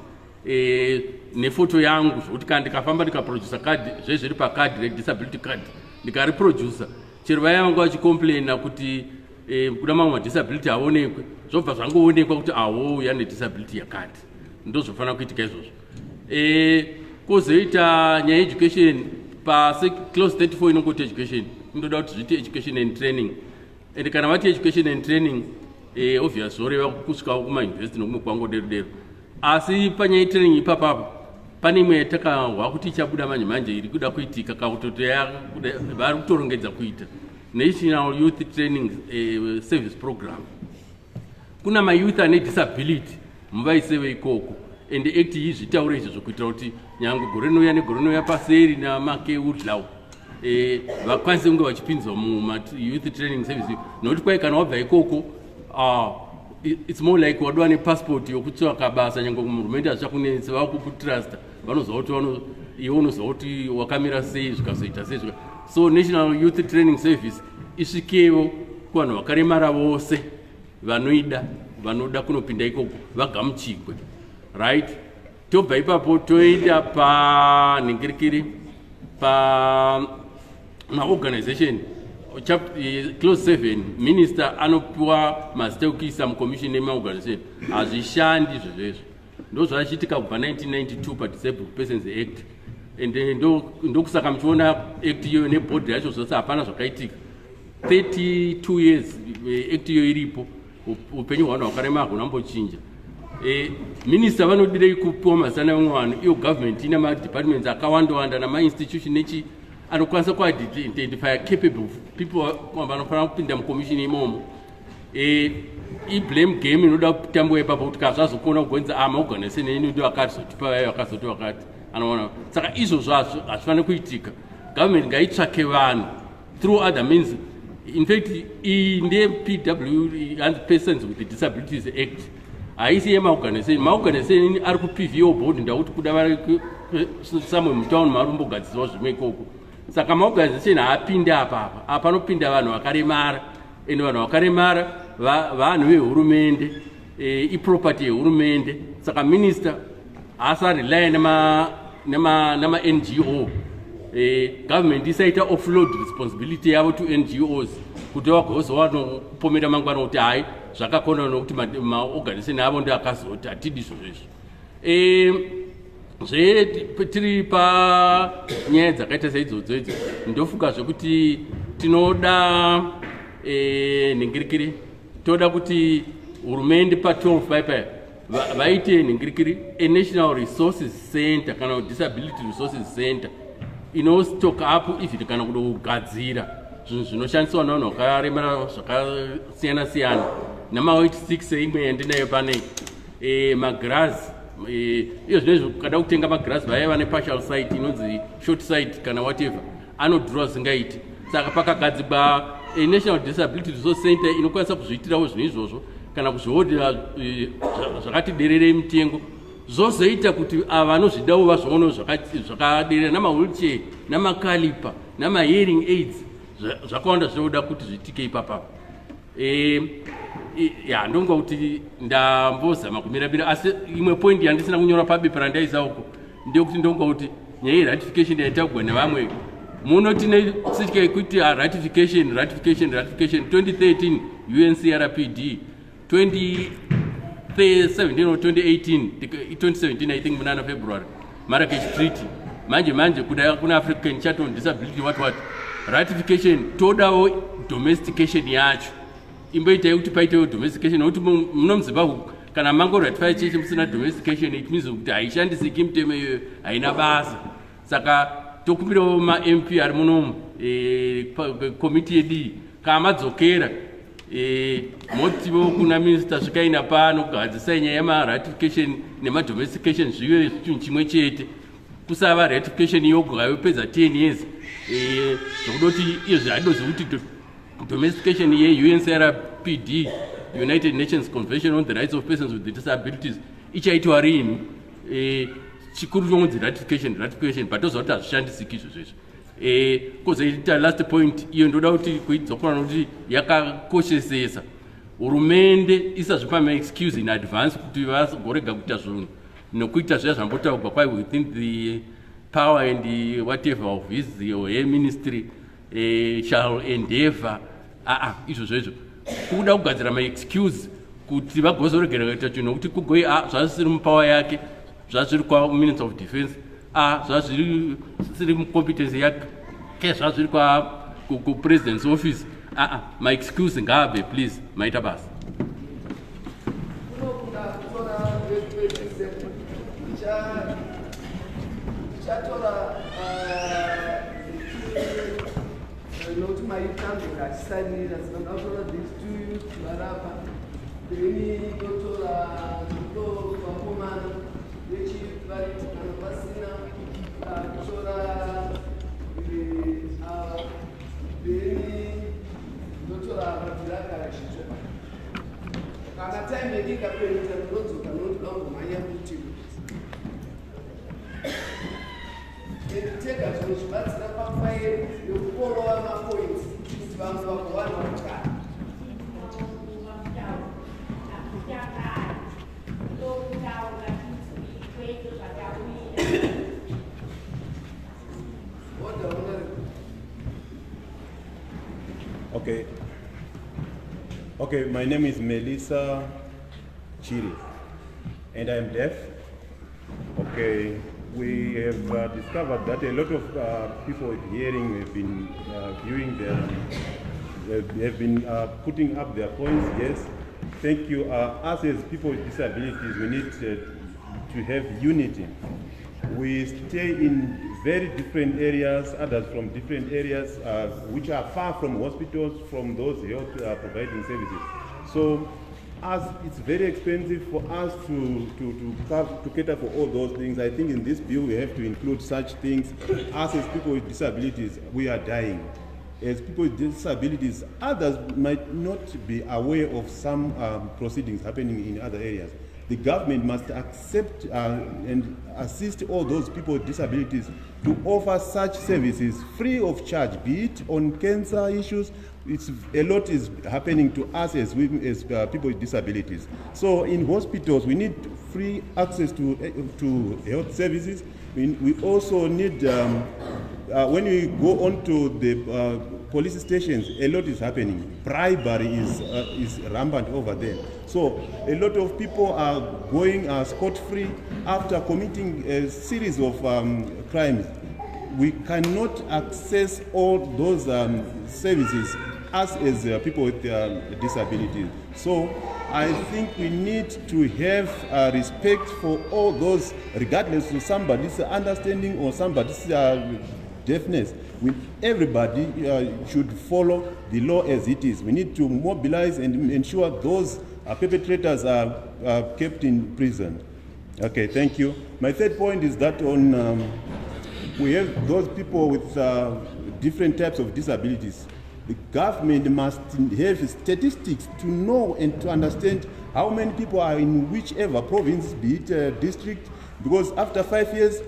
nefoto yangu zvokuti kana ndikafamba ndikaproducer card zvezviri pacard redisability card ndikariproducer chero vaya vanga vachicomplaina kuti kuda mamwe madisability aonekwe zvobva zvangoonekwa kuti uya nedisability yakati ndozvofanira kuitika izvozvo. Kozoita nyaya education clause 34 inongoti education inoda kuti zviite education and training and kana vati education and training obvious zvoreva kusvikawo kumauniversity nokumwe kwangodero asi panyaya yetraining ipapapo pane imwe yatakahwa kuti ichabuda manje manje iri kuda kuitika kakutotoya vari kutorongedza kuita National Youth Training Service Program. Kuna mayouth ane disability muvaiseve ikoko and act iyi zvitaure izvo zvokuitira kuti nyange gore rinouya negore rinouya paseri namake udlaw vakwanise kunge vachipinzwa muma-youth training service nokuti kwai kana wabva ikoko it's more like wadova nepassport yokutsvaka basa nyange hurumende hazvichakunetsi vakukutrasta vanoziva kuti iwe unoziva kuti wakamira sei zvikazoita sei. So National Youth Training Service isvikewo kuvanhu vakaremara vose vanoda kunopinda ikoko vagamuchigwe, right? Tobva ipapo toenda panhingirikiri maorganization clause 7 minister anopiwa mazita ekuisa mucommission emaorganization hazvishandi izvozvezvo ndozvachiitika kubva 1992 paDisabled Persons Act and ndokusaka muchiona act iyoyo neboard yacho zvose hapana zvakaitika 32 years act iyoyo iripo upenyu hwavanhu vakarema hakunambochinja. Minister vanodirei kupiwa mazita nevamwe vanhu iyo government ine madepartments akawandawanda namainstitution echi anokwanisa kuidentify capable people vanofanira kupinda mucommission imomo. Blame game inoda kutambwa ipapo kuti kazvazokona kugonza maorganization eni ndo akazotipa vayo akazoti wakati anoona. Saka izvozvo hazvifaniri kuitika. Government ngaitsvake vanhu through other means. In fact, in the PW and Persons with Disabilities Act haisi yemaorganization. Maorganization ari kupvo board ndakuti kuda vari samwe mutown mari kumbogadzisawo zvimwe ikoko. Saka maorganization haapinde apapa. Apa panopinda vanhu vakaremara, ende vanhu vakaremara vanhu vehurumende, iproperty yehurumende. Saka minister asarely nema NGO. Government isaita offload responsibility yavo to NGOs kuti vagozowano kupomera mangwana kuti hai zvakakona nokuti maorganization avo ndi akazoti hatidi zvozvezvo. Tiri panyaya dzakaita saidzodzo idzo ndofunga zvekuti tinoda nhingirikiri, toda kuti hurumende pa12 paipa vaite nhingirikiri a National Resources Center kana Disability Resources Center inostock up even kana kugadzira zvinhu zvinoshandiswa navanhu vakaremara zvakasiyana siyana. Nama 86 imwe yandinayo pane magirazi iyo zvinezvi kada kutenga magirazi vaya vane partial sight inonzi short sight kana whatever anodhura zingaiti. Saka pakagadzikwa National Disability Resource Center inokwanisa kuzviitirawo zvinhu izvozvo kana kuzvihodhera zvakati dererei mitengo, zvozoita kuti vanozvidawo vazvionewo zvakaderera namawheelchair namakalipa namahearing aids zvakawanda zvinoda kuti zvitike ipapapa. Ndonga kuti ndambozama kumirabira, asi imwe point yandisina kunyora pabepa randaisa uko ndeyekuti ndonga kuti nyaya yeratification yaitagwa nevamwe muno tine sitya yekuti ratification 2013 UNCRPD 2017 or 2017 I think munana February Marrakesh Treaty manje kuda kuna African Charter on Disability what ratification todawo domestication yacho imboita kuti paitewo domestication nokuti muno muZimbabwe kana mango ratify cheche musina domestication it means kuti haishandisiki mitemo iyoyo haina basa. Saka tokumbirawo ma-MP ari munomu komiti yedi kamadzokera motivo kuna minister zvikaina pano kugadzisa nyaya yema-ratification nema-domestication zvive chinhu chimwe chete, kusava ratification yoga yopedza 10 years zvokudoti izvi haidozikuti domestication ye-UNCRPD United Nations Convention on the Rights of Persons with Disabilities ichaitwa rini chikuru chonzi ratification but tozoti hazvishandisiki izvozvezvo. Kozoita last point iyo ndoda kuti kuidzokana nokuti yakakoshesesa hurumende isazvipa ma-excuse in advance kuti vagorega kuita zvinhu nokuita zviya zvambotaurwa kwai within the power and whatever of his or her ministry shall endeavor izvozvezvo kuda kugadzira ma-excuse kuti vagozoregera kuita chinhu nokuti kugoi zvazvisiri mupower yake, zvazviri kwa-Minister of Defense, zvazviri mucompetence yake, zvazviri ku-President's office. Ma-excuse ngabve please, maita basa. Nokuti maitambura achisanira saka these two youth varapa then totora vakomana vechivaritana pasina kutora then totora vabvirakara chitsva kana time yedikapeuta ndinodzoka nondoda kungomhanya kuti nditega zvino zvibatsira pafairi yokuporova mapoints kuti vamwe vagowana utano. Okay, my name is Melissa Chiri, and I'm deaf. Okay, we have discovered that a lot of people with hearing have been have been putting up their points. Yes, thank you. Us as people with disabilities, we need to have unity. We stay in very different areas, others from different areas, which are far from hospitals, from those health providing services. So, as it's very expensive for us to cater for all those things, I think in this bill we have to include such things. Us as people with disabilities, we are dying. As people with disabilities, others might not be aware of some proceedings happening in other areas. the government must accept and assist all those people with disabilities to offer such services free of charge, be it on cancer issues. A lot is happening to us as people with disabilities. So in hospitals, we need free access to health services. We also need, when we go on to the police stations, a lot is happening. Bribery is rampant over there. So a lot of people are going scot-free after committing a series of crimes. We cannot access all those services as people with disabilities. So I think we need to have respect for all those, regardless of somebody's understanding or somebody's deafness. Everybody should follow the law as it is. We need to mobilize and ensure those perpetrators are kept in prison. Okay, thank you. My third point is that we have those people with different types of disabilities. The government must have statistics to know and to understand how many people are in whichever province, be it district, because after 5 years,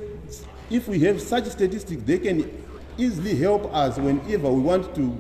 if we have such statistics, they can easily help us whenever we want to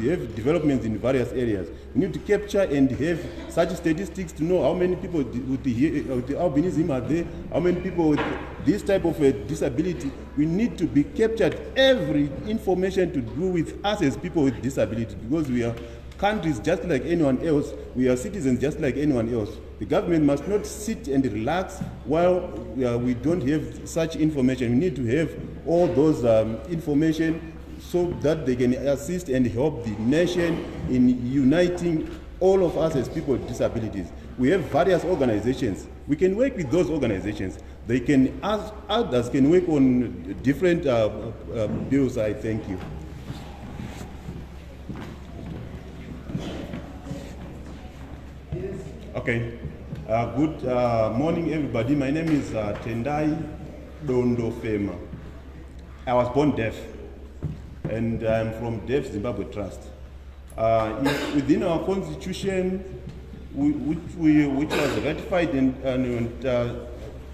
have developments in various areas. We need to capture and have such statistics to know how many people with the albinism are there, how many people with this type of a disability. We need to be captured every information to do with us as people with disability, because we are countries just like anyone else. We are citizens just like anyone else. The government must not sit and relax while we don't have such information. We need to have all those information so that they can assist and help the nation in uniting all of us as people with disabilities. We have various organizations. We can work with those organizations. They can, others can work on different bills. I thank you. Okay. Good morning, everybody. My name is Tendai Dondo Fema. I was born deaf, and I'm from Deaf Zimbabwe Trust. Within our constitution, which was ratified and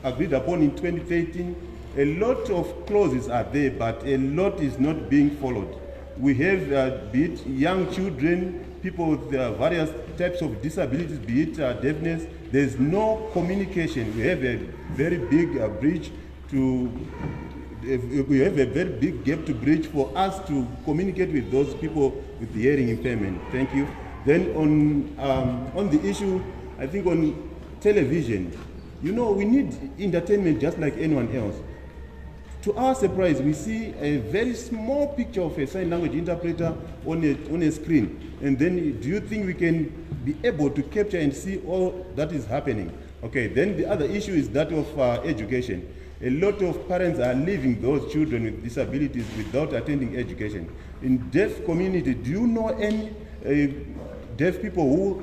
agreed upon in 2013, a lot of clauses are there, but a lot is not being followed. We have, be it young children, people with various types of disabilities, be it deafness. There's no communication. We have a very big bridge to, we have a very big gap to bridge for us to communicate with those people with the hearing impairment. Thank you. Then on the issue, I think on television, you know, we need entertainment just like anyone else. To our surprise, we see a very small picture of a sign language interpreter on a screen. And then do you think we can be able to capture and see all that is happening? Okay, then the other issue is that of education. A lot of parents are leaving those children with disabilities without attending education. In deaf community, do you know any deaf people who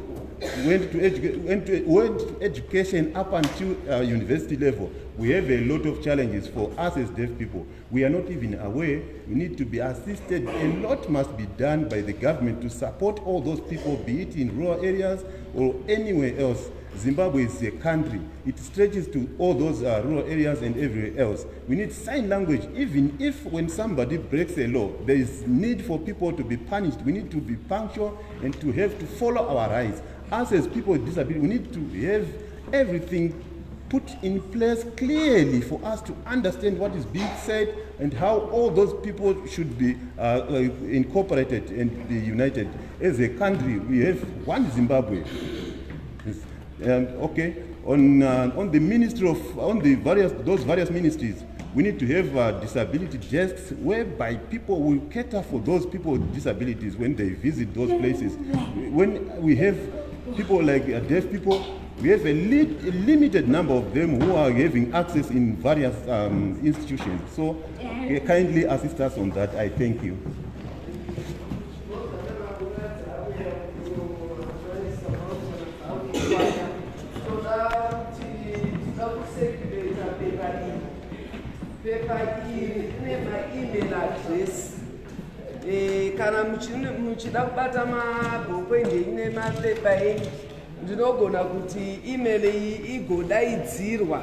went to education up until university level? We have a lot of challenges for us as deaf people. We are not even aware. We need to be assisted. A lot must be done by the government to support all those people, be it in rural areas or anywhere else. Zimbabwe is a country. It stretches to all those rural areas and everywhere else. We need sign language. Even if when somebody breaks a law, there is need for people to be punished. We need to be punctual and to have to follow our rights. Us as people with disability, we need to have everything put in place clearly for us to understand what is being said and how all those people should be incorporated and be united. As a country, we have one Zimbabwe. Okay, on the ministry of, those various ministries, we need to have disability desks whereby people will cater for those people with disabilities when they visit those places. When we have people like deaf people, we have a limited number of them who are having access in various institutions. So kindly assist us on that. I thank you. Pepa iri email address. Kana muchida kubata mabhuku ende ine mapepa enyu ndinogona kuti email iyi igodaidzirwa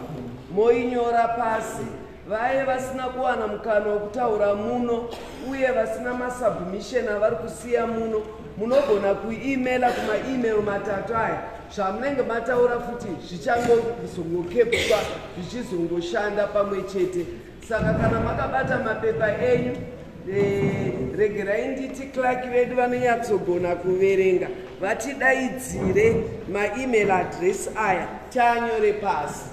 moinyora pasi vaye vasina kuwana mukana wekutaura muno uye vasina masubmission avari kusiya muno munogona kuemaila kumaemail matatu aya zvamunenge mataura futi zvichangozongokepwa zvichizongoshanda pamwe chete. Saka kana makabata mapepa enyu regerai nditi clark vedu vanonyatsogona kuverenga vatidaidzire maemail address aya taanyore pasi.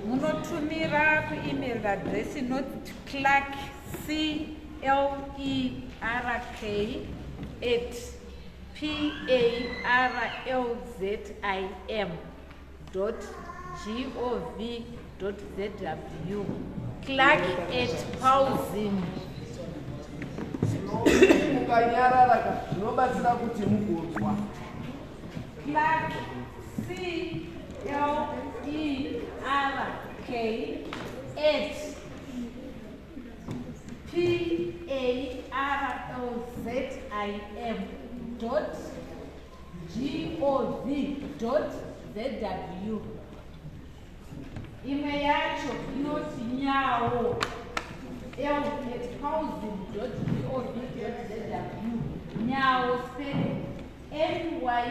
munotumira kuemail address inoti clark clerk@parlzim.gov.zw clark@paulzim. mukanyarara zvinobatsira kuti mugodzwa. Clark CLERK@PARLZIM.gov.zw. Imwe yacho inoti nyawo l@paulzim.gov.zw. nyawo spelling NYAWOL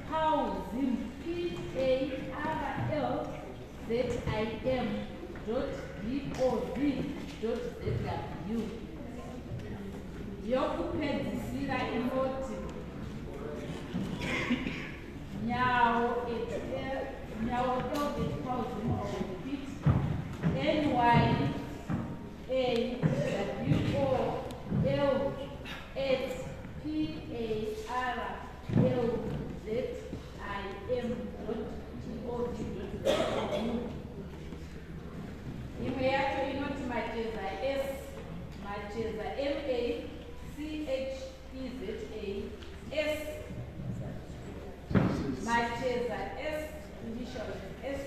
PAULZIM.gov.zw. yokupedzisira inoti nyawo imwe yacho inoti macheza macheza initial S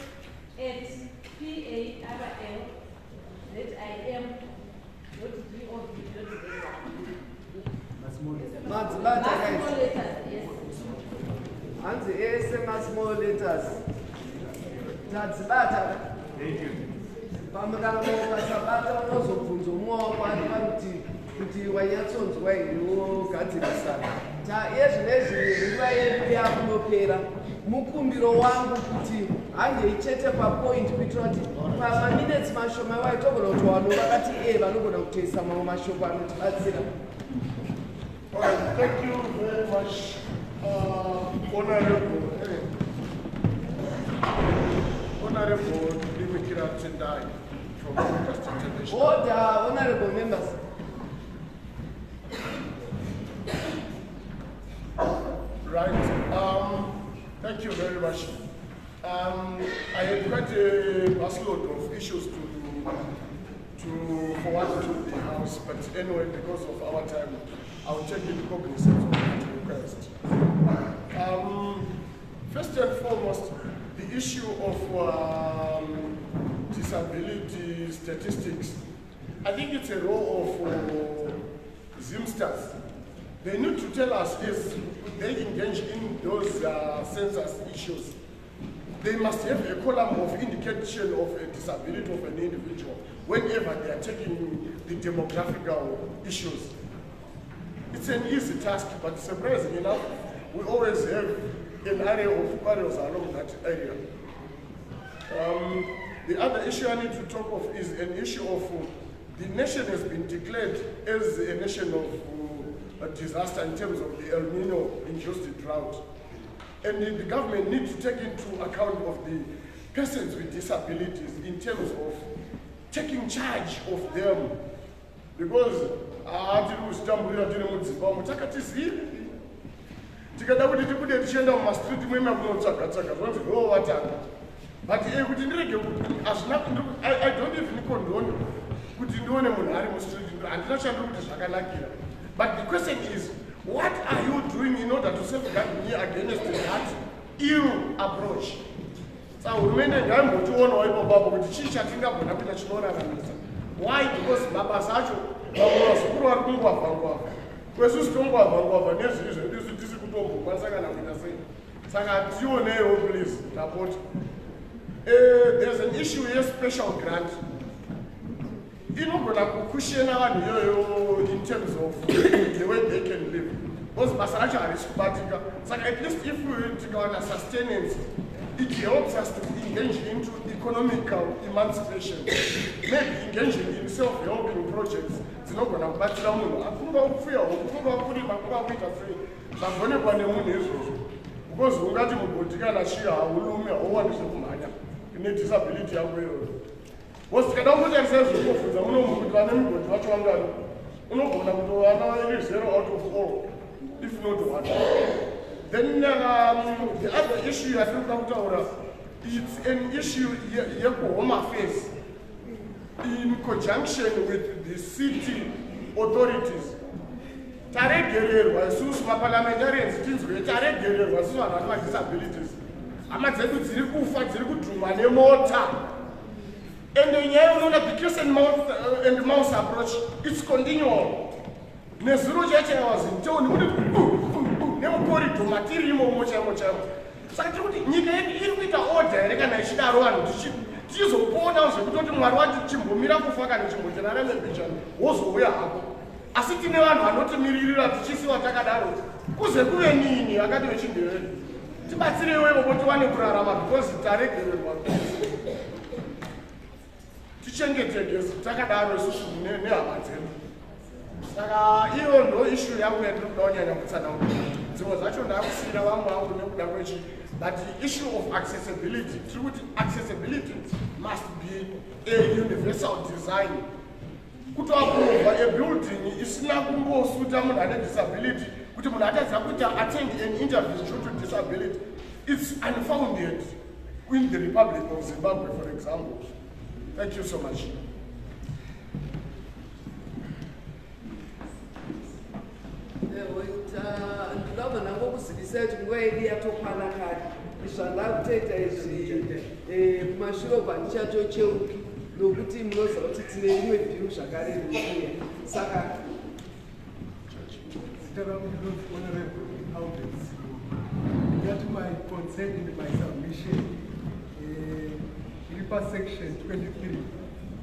hanzi ese masmall letters tadzibata pamwe kana mukasabata unozobvunza umwe wako ari paruti kuti wanyatsonzwa iriwogadzirisa yezvinezvi nguva yedu yakunopera. Mukumbiro wangu kuti hangei chete papoint kuitira kuti pamaminitsi mashoma waitogona kuti vanhu vakati vanogona kutoisa mamwe mashoko anotibatsira. Thank you very much, Honorable Limikira Tendai from Broadcast International. Order, honorable members. Right. Thank you very much. I had quite a busload of issues to forward to the House, but anyway, because of our time, I'll take into cognizance of that request. First and foremost, the issue of disability statistics, I think it's a role of ZIMsters. They need to tell us if they engage in those census issues. They must have a column of indication of a disability of an individual whenever they are taking the demographical issues. It's an easy task, but surprisingly enough, we always have an area of quarrels along that area. The other issue I need to talk of is an issue of the nation has been declared as a nation of a disaster in terms of the El Nino induced drought. And the government needs to take into account of the persons with disabilities in terms of taking charge of them. Because but I don't even condone but the question is, What are you doing in order to safeguard me against that ill approach? So hurumende ngaimbotiona ipapo kuti chii chatingagona kuita chinoraramisa. Why? Because mabasa acho vamwe vazukuru vari kungwavha-ngwavha. Kwesu tongwavha-ngwavha nezviri zvedu isu tisi kutombokwanisa kana kuita sei. Saka tionewo please, tapota. There's an issue here, special grant. Inogona kukushena vanhu iyoyo in terms of the way they can live. Because basa racho harisi kubatika. Saka at least if we tikawana sustenance, it helps us to engage into economical emancipation. Maybe engaging in self-helping projects. Dzinogona kubatsira munhu afunga kupfuya huku, funga kurima, funga kuita sei. Zvagonekwa nemunhu izvozvo. Because ungati mugoti kana chiya haulume hauwani zvekumhanya ine disability yako iyoyo. Because tikada kungotarisa zvekubvunza munomu kuti vane mugoti vacho vangani, unogona kutovana iri 0 out of all, if not 1. Then the other issue I think it's an issue Home Affairs in conjunction with the city authorities. Taregererwa isusu maparliamentarians tinzwe taregererwa isusu vanhu vane disabilities. Hama dzedu dziri kufa dziri kudhumwa nemota. And nyaya unoona the kiss and mouse approach, it's continual. Nezuro chacho I was in town nemukoridho matiri imomo chaimo chaimo. Saka tiri kuti nyika yedu iri kuita order here kana ichidaro vanhu tichizoponawo zvekutoti Mwari wati chimbomira kufa kana chimbocherarame mbichana wozouya hako. Asi tine vanhu vanotimiririra tichisiwa takadaro kuze kuve nini vakati vechindeveni. Tibatsirewo ivopo tiwane kurarama because taregererwa. Tichengeteke takadaro isusu nehama dzedu. Saka iyo ndo issue yangu yatiri kuda kunyanya kutsanangura. Dzimwe dzacho ndakusiyira vamwe vangu nekuda kwechi. But the issue of accessibility, through accessibility must be a universal design. Kutoapprova a building isina kungosuta munhu ane disability kuti munhu atadza kuti attend an interview due to disability. It's unfounded in the Republic of Zimbabwe, for example. Thank you so much. Ndinobva nangokuzivisa kuti nguva yedu yatokwana kare. Zvanda kutoita izvi kumashure ubva ndichatocheuki nokuti munoziva kuti tine rimwe bhiru zvakare rinokuya. Saka That's my concern in my submission. In section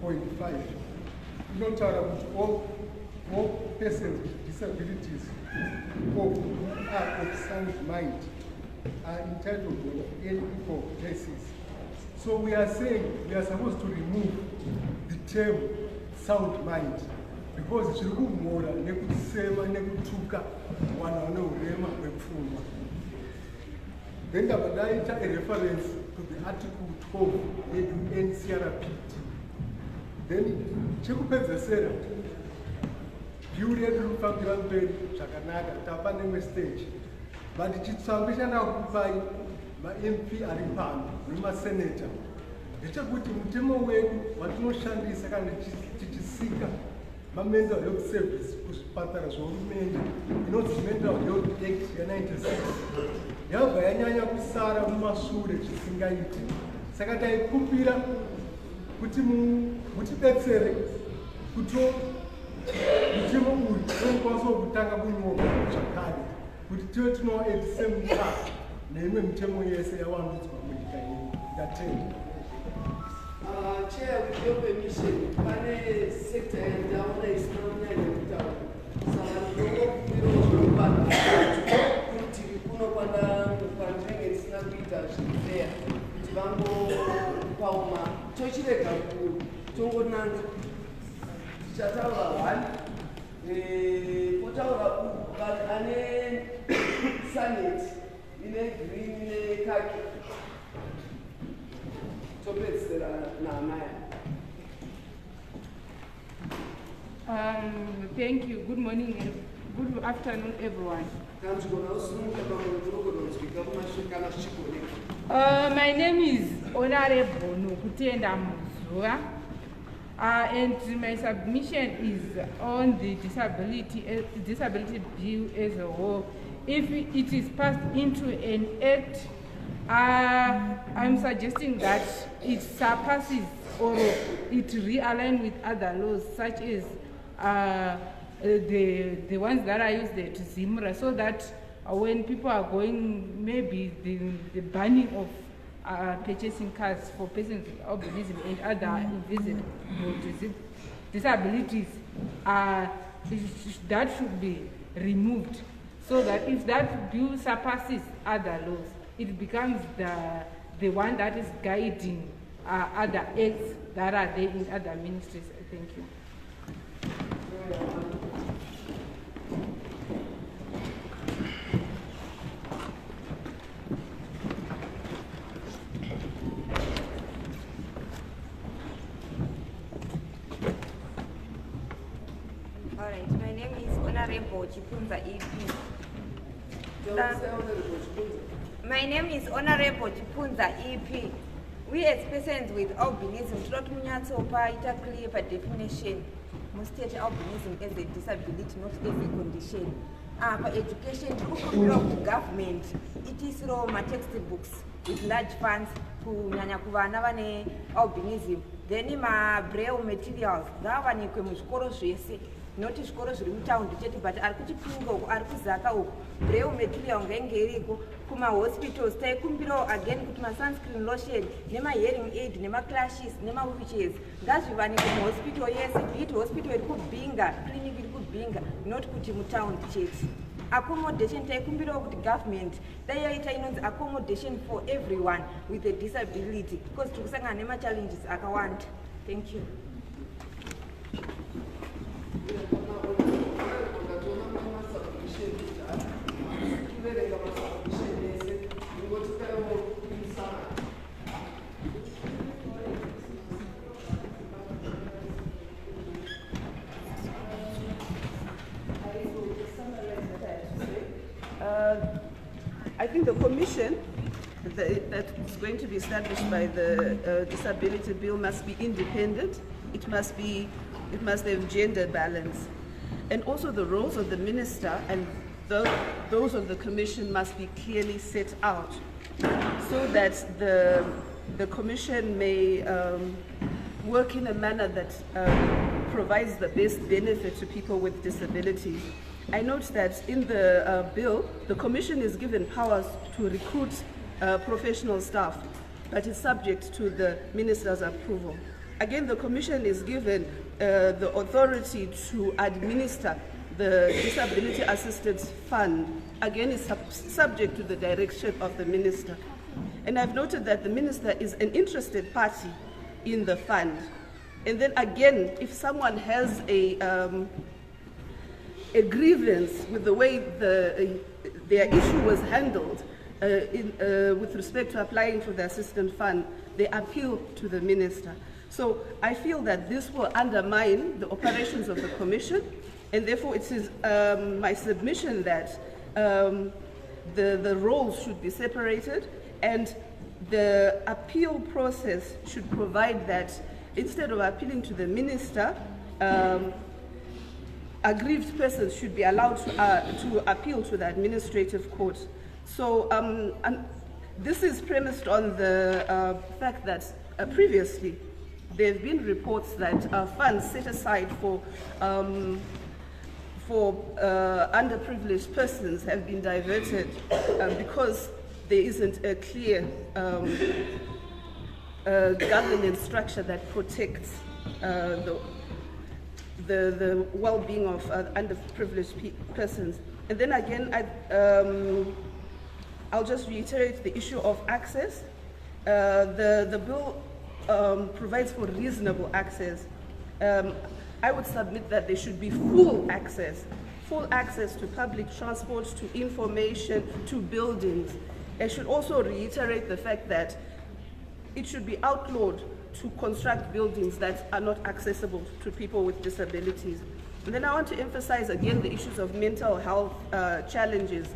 23.5, notaura kuti all persons with disabilities or who are of sound mind are entitled to an equal basis. So we are saying we are supposed to remove the term sound mind because it's removed nekusema nekutuka wana vane urema hwepfungwa. Then ndabadaita a reference to the article 12 ye-UNCRPD. Then chekupedzesera view redu rikufambira mberi zvakanaka tapa nemwe stage but chitsamba chandakupai ma-MP ari pano nemaseneta ndechekuti mutemo wedu watinoshandisa kana tichisika ma-mental health service kuzvipatara zvohurumende inonzi mental health act ya-96 yabva yanyanya kusara mumashure zvisingaiti. Saka taikumbira kuti mutidetsere kuti mutemo uyu unokwanisa kutanga kunyorwa zvakare kuti tive tinowa at the same time neimwe mitemo yese yawandudzwa munyika yedu. Ndatenda. Chair, with your permission, pane sector yandaona isina kunyanya kutaura. Saka ndinokumbira kuti kunokwana pandinenge tisina kuita zvifeya kuti vangopauma tochirega tongonanga tichataura 1 potaura ane sanet ine green nekaki topedzisira naamaya. Thank you. Good morning and good afternoon, everyone. My name is Honorable Nokutenda Muzuva. And my submission is on the disability bill as a whole. If it is passed into an act, I'm suggesting that it surpasses or it realigns with other laws, such as the ones that are used at ZIMRA, so that when people are going, maybe the banning of purchasing cars for persons with albinism and other invisible disabilities, that should be removed, so that if that bill surpasses other laws, it becomes the one that is guiding other acts that are there in other ministries. Thank you. All right, my name is Honorable Chipunza EP. My name is Honorable Chipunza EP. We as persons with albinism, ita clear by definition, must state albinism as a disability, not as a condition. For education, to government, it is raw textbooks with large funds kunyanya kuvana vane albinism. Then ma braille materials, ngavanikwe muzvikoro zvese. Noti zvikoro zviri mutaundi chete, but ari kuchipinga uko, ari kuzaka uko, braille material ngainge iriko kuma-hospitals. Taikumbirawo again kuti ma-sunscreen lotion nema-hearing aid nema-clashes nema-wheelchairs ngazviwanikwe muhospital yese, be it hospital iri kubhinga, clinic iri kubhinga, not kuti mutaundi chete. Accommodation, taikumbirawo kuti government dai yaita inonzi accommodation for everyone with a disability, because tiri kusangana nema-challenges akawanda. Thank you. I think the commission that is going to be established by the disability bill must be independent. It must have gender balance. And also the roles of the minister and those of the commission must be clearly set out, so that the commission may work in a manner that provides the best benefit to people with disabilities. I note that in the bill, the commission is given powers to recruit professional staff, but is subject to the minister's approval. Again, the commission is given the authority to administer the Disability Assistance Fund. Again, is subject to the direction of the minister. And I've noted that the minister is an interested party in the fund. And then again, if someone has a grievance with the way their issue was handled with respect to applying for the assistance fund, they appeal to the minister. So I feel that this will undermine the operations of the commission, and therefore it is my submission that the roles should be separated, and the appeal process should provide that instead of appealing to the minister, aggrieved persons should be allowed to appeal to the administrative court. So this is premised on the fact that previously there have been reports that funds set aside for underprivileged persons have been diverted because there isn't a clear governance structure that protects the well-being of underprivileged persons. And then again, I'll just reiterate the issue of access. The bill provides for reasonable access. I would submit that there should be full access to public transport, to information, to buildings. I should also reiterate the fact that it should be outlawed to construct buildings that are not accessible to people with disabilities. And then I want to emphasize again the issues of mental health challenges.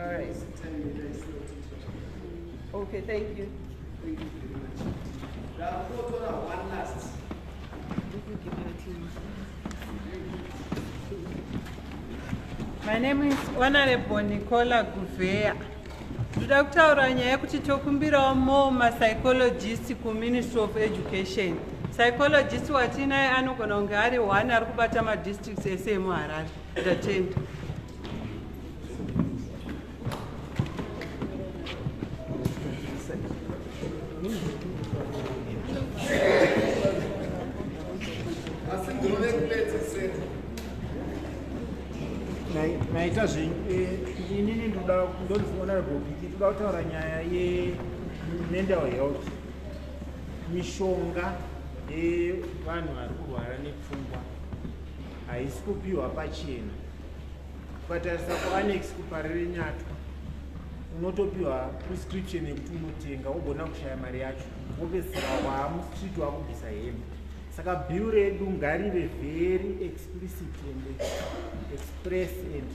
All right. Okay, thank you. Thank you very much. One last. My name is Honorable Nicola Gouveia. Ndoda kutaura nyaya yekuti tokumbirawo more mapsychologists kuMinistry of Education. Psychologist watinaye anogona kunge ari 1 ari kubata madistricts ese emuHarare. Ndatenda. naita inini ndoda kutaura nyaya ye-mental health, mishonga yevanhu vari kurwara nepfungwa haisi kupiwa pachena. Ukatarisa kuannex kuparire nyatwa unotopiwa prescription yekuti unotenga ugona kushaya mari yacho wopedzisira waamustreet wakubvisa hembe. Saka bill redu ngarive very explicit and express and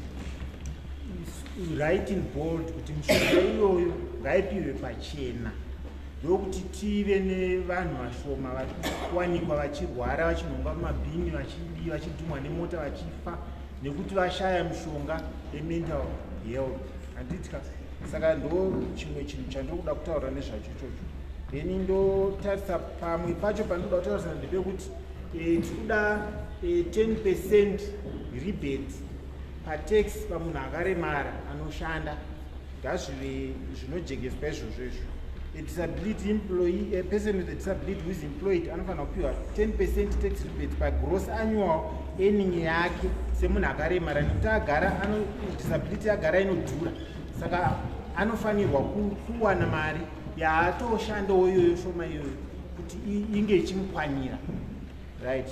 write in bold kuti mishonga iyoyo ngaipiwe pachena ndokuti tive nevanhu vashoma vari kuwanikwa vachirwara vachinhongwa mumabhini vachidhumwa nemota vachifa nekuti vashaya mishonga yemental health. Handitya saka ndo chimwe chinhu chandokuda kutaura nezvacho ichocho. Then ndotarisa pamwe pacho pandoda kutaurisa ndepekuti tikuda 10% rebate patax pamunhu akaremara anoshanda ngazvive zvinojegeswa izvozvo izvo. A disability employee, a person with a disability who is employed anofanira kupiwa 10% tax rebate pagross annual earning yake semunhu akaremara nekuti agara disability agara inodhura saka anofanirwa kuwana mari yaatoshandawo iyoyo shoma iyoyo kuti inge ichimukwanira, right.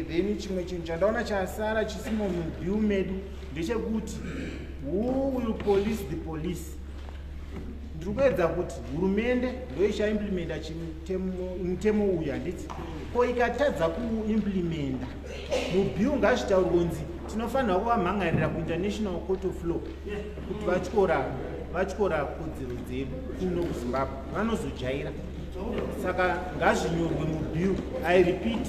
Then chimwe chinhu chandaona chasara chisimo mubill medu ndechekuti who will police the police. Ndiri kuedza kuti hurumende ndoichaimplimenta mutemo uyu handiti ko ikatadza kuimplimenta mubill ngazvitaurwe kunzi tinofanira kuvamhangarira kuinternational court of law kuti vatyora kodzero dzedu kuno kuZimbabwe vanozojaira. Saka ngazvinyorwe mubill. I repeat,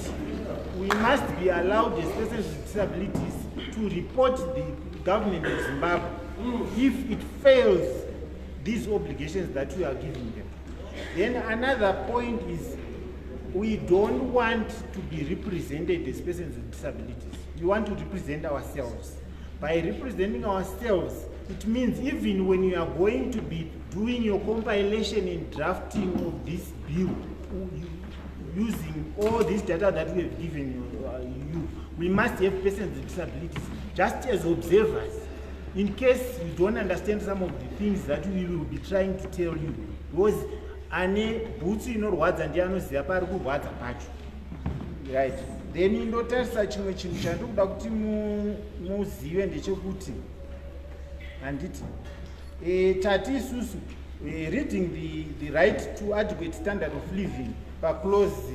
we must be allowed as persons with disabilities to report the government of Zimbabwe if it fails these obligations that we are giving them. Then another point is we don't want to be represented as persons with disabilities. We want to represent ourselves. By representing ourselves, it means even when you are going to be doing your compilation and drafting of this bill, using all this data that we have given you, we must have persons with disabilities just as observers, in case you don't understand some of the things that we will be trying to tell you. Because ane bhutsu inorwadza ndiye anoziva pari kurwadza pacho, right. Then indotarisa chimwe chinhu chandikuda kuti muzive ndechekuti handiti tati isusu reading the right to adequate standard of living clause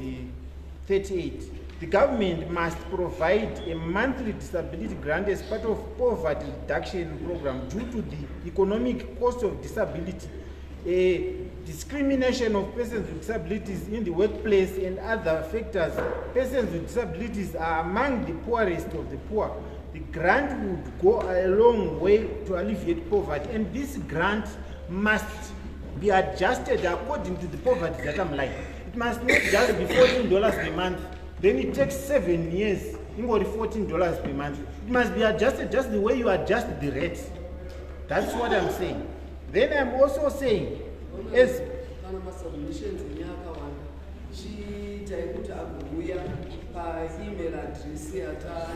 38, the government must provide a monthly disability grant as part of poverty reduction program due to the economic cost of disability, discrimination of persons with disabilities in the workplace and other factors. Persons with disabilities are among the poorest of the poor. The grant would go a long way to alleviate poverty, and this grant must be adjusted according to the poverty that I'm like. It must not just be $14 per month, then it takes 7 years, only $14 per month. It must be adjusted just the way you adjust the rate. That's what I'm saying. Then I'm also saying, as taikuti agobuya paemail address yatakupai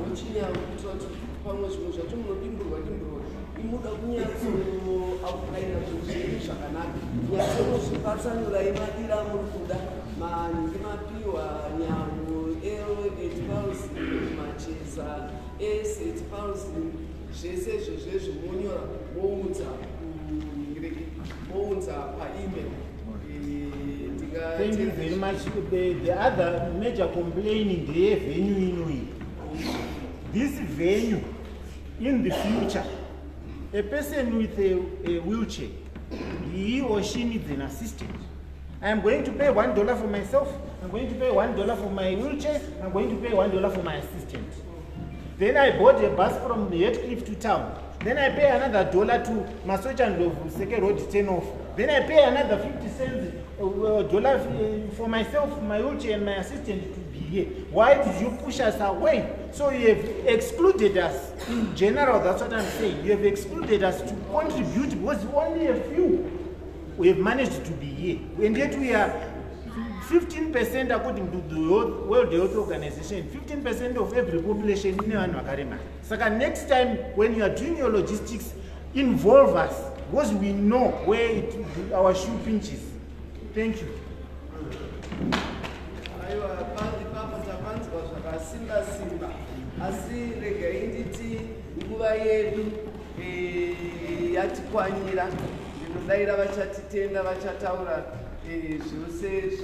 nochinyakutira kuti pamwe zvimwe zvati munodimburwa imuda kunyatsoakupaira zvinhu zvenyu zvakanaka nyatsorozvipatsanurai madira muri kuda manhingi mapiwa nyamo etipausi macheza esetipausi zvese izvozvezvo monyora mounza paemail. Thank you very much. The other major complaining the venue in this venue in the future a person with a wheelchair, he or she needs an assistant. I am going to pay $1 for myself, I'm going to pay $1 for my wheelchair, I'm going to pay $1 for my assistant. Then I bought a bus from Heathcliff to town. Then I pay another $1 to Masocha and Second Road turn-off. Then I pay another 50 cents for myself, my wheelchair and my assistant to be here. Why did you push us away? So you have excluded us. In general, that's what I'm saying. You have excluded us to contribute because only a few we have managed to be here. And yet we are 15% according to the World Health Organization, 15% of every population in Harare. So next time when you are doing your logistics, involve us because we know where our shoe pinches. Thank you. Asi regai nditi nguva yedu yatikwanira ndinodaira vachatitenda vachataura zvose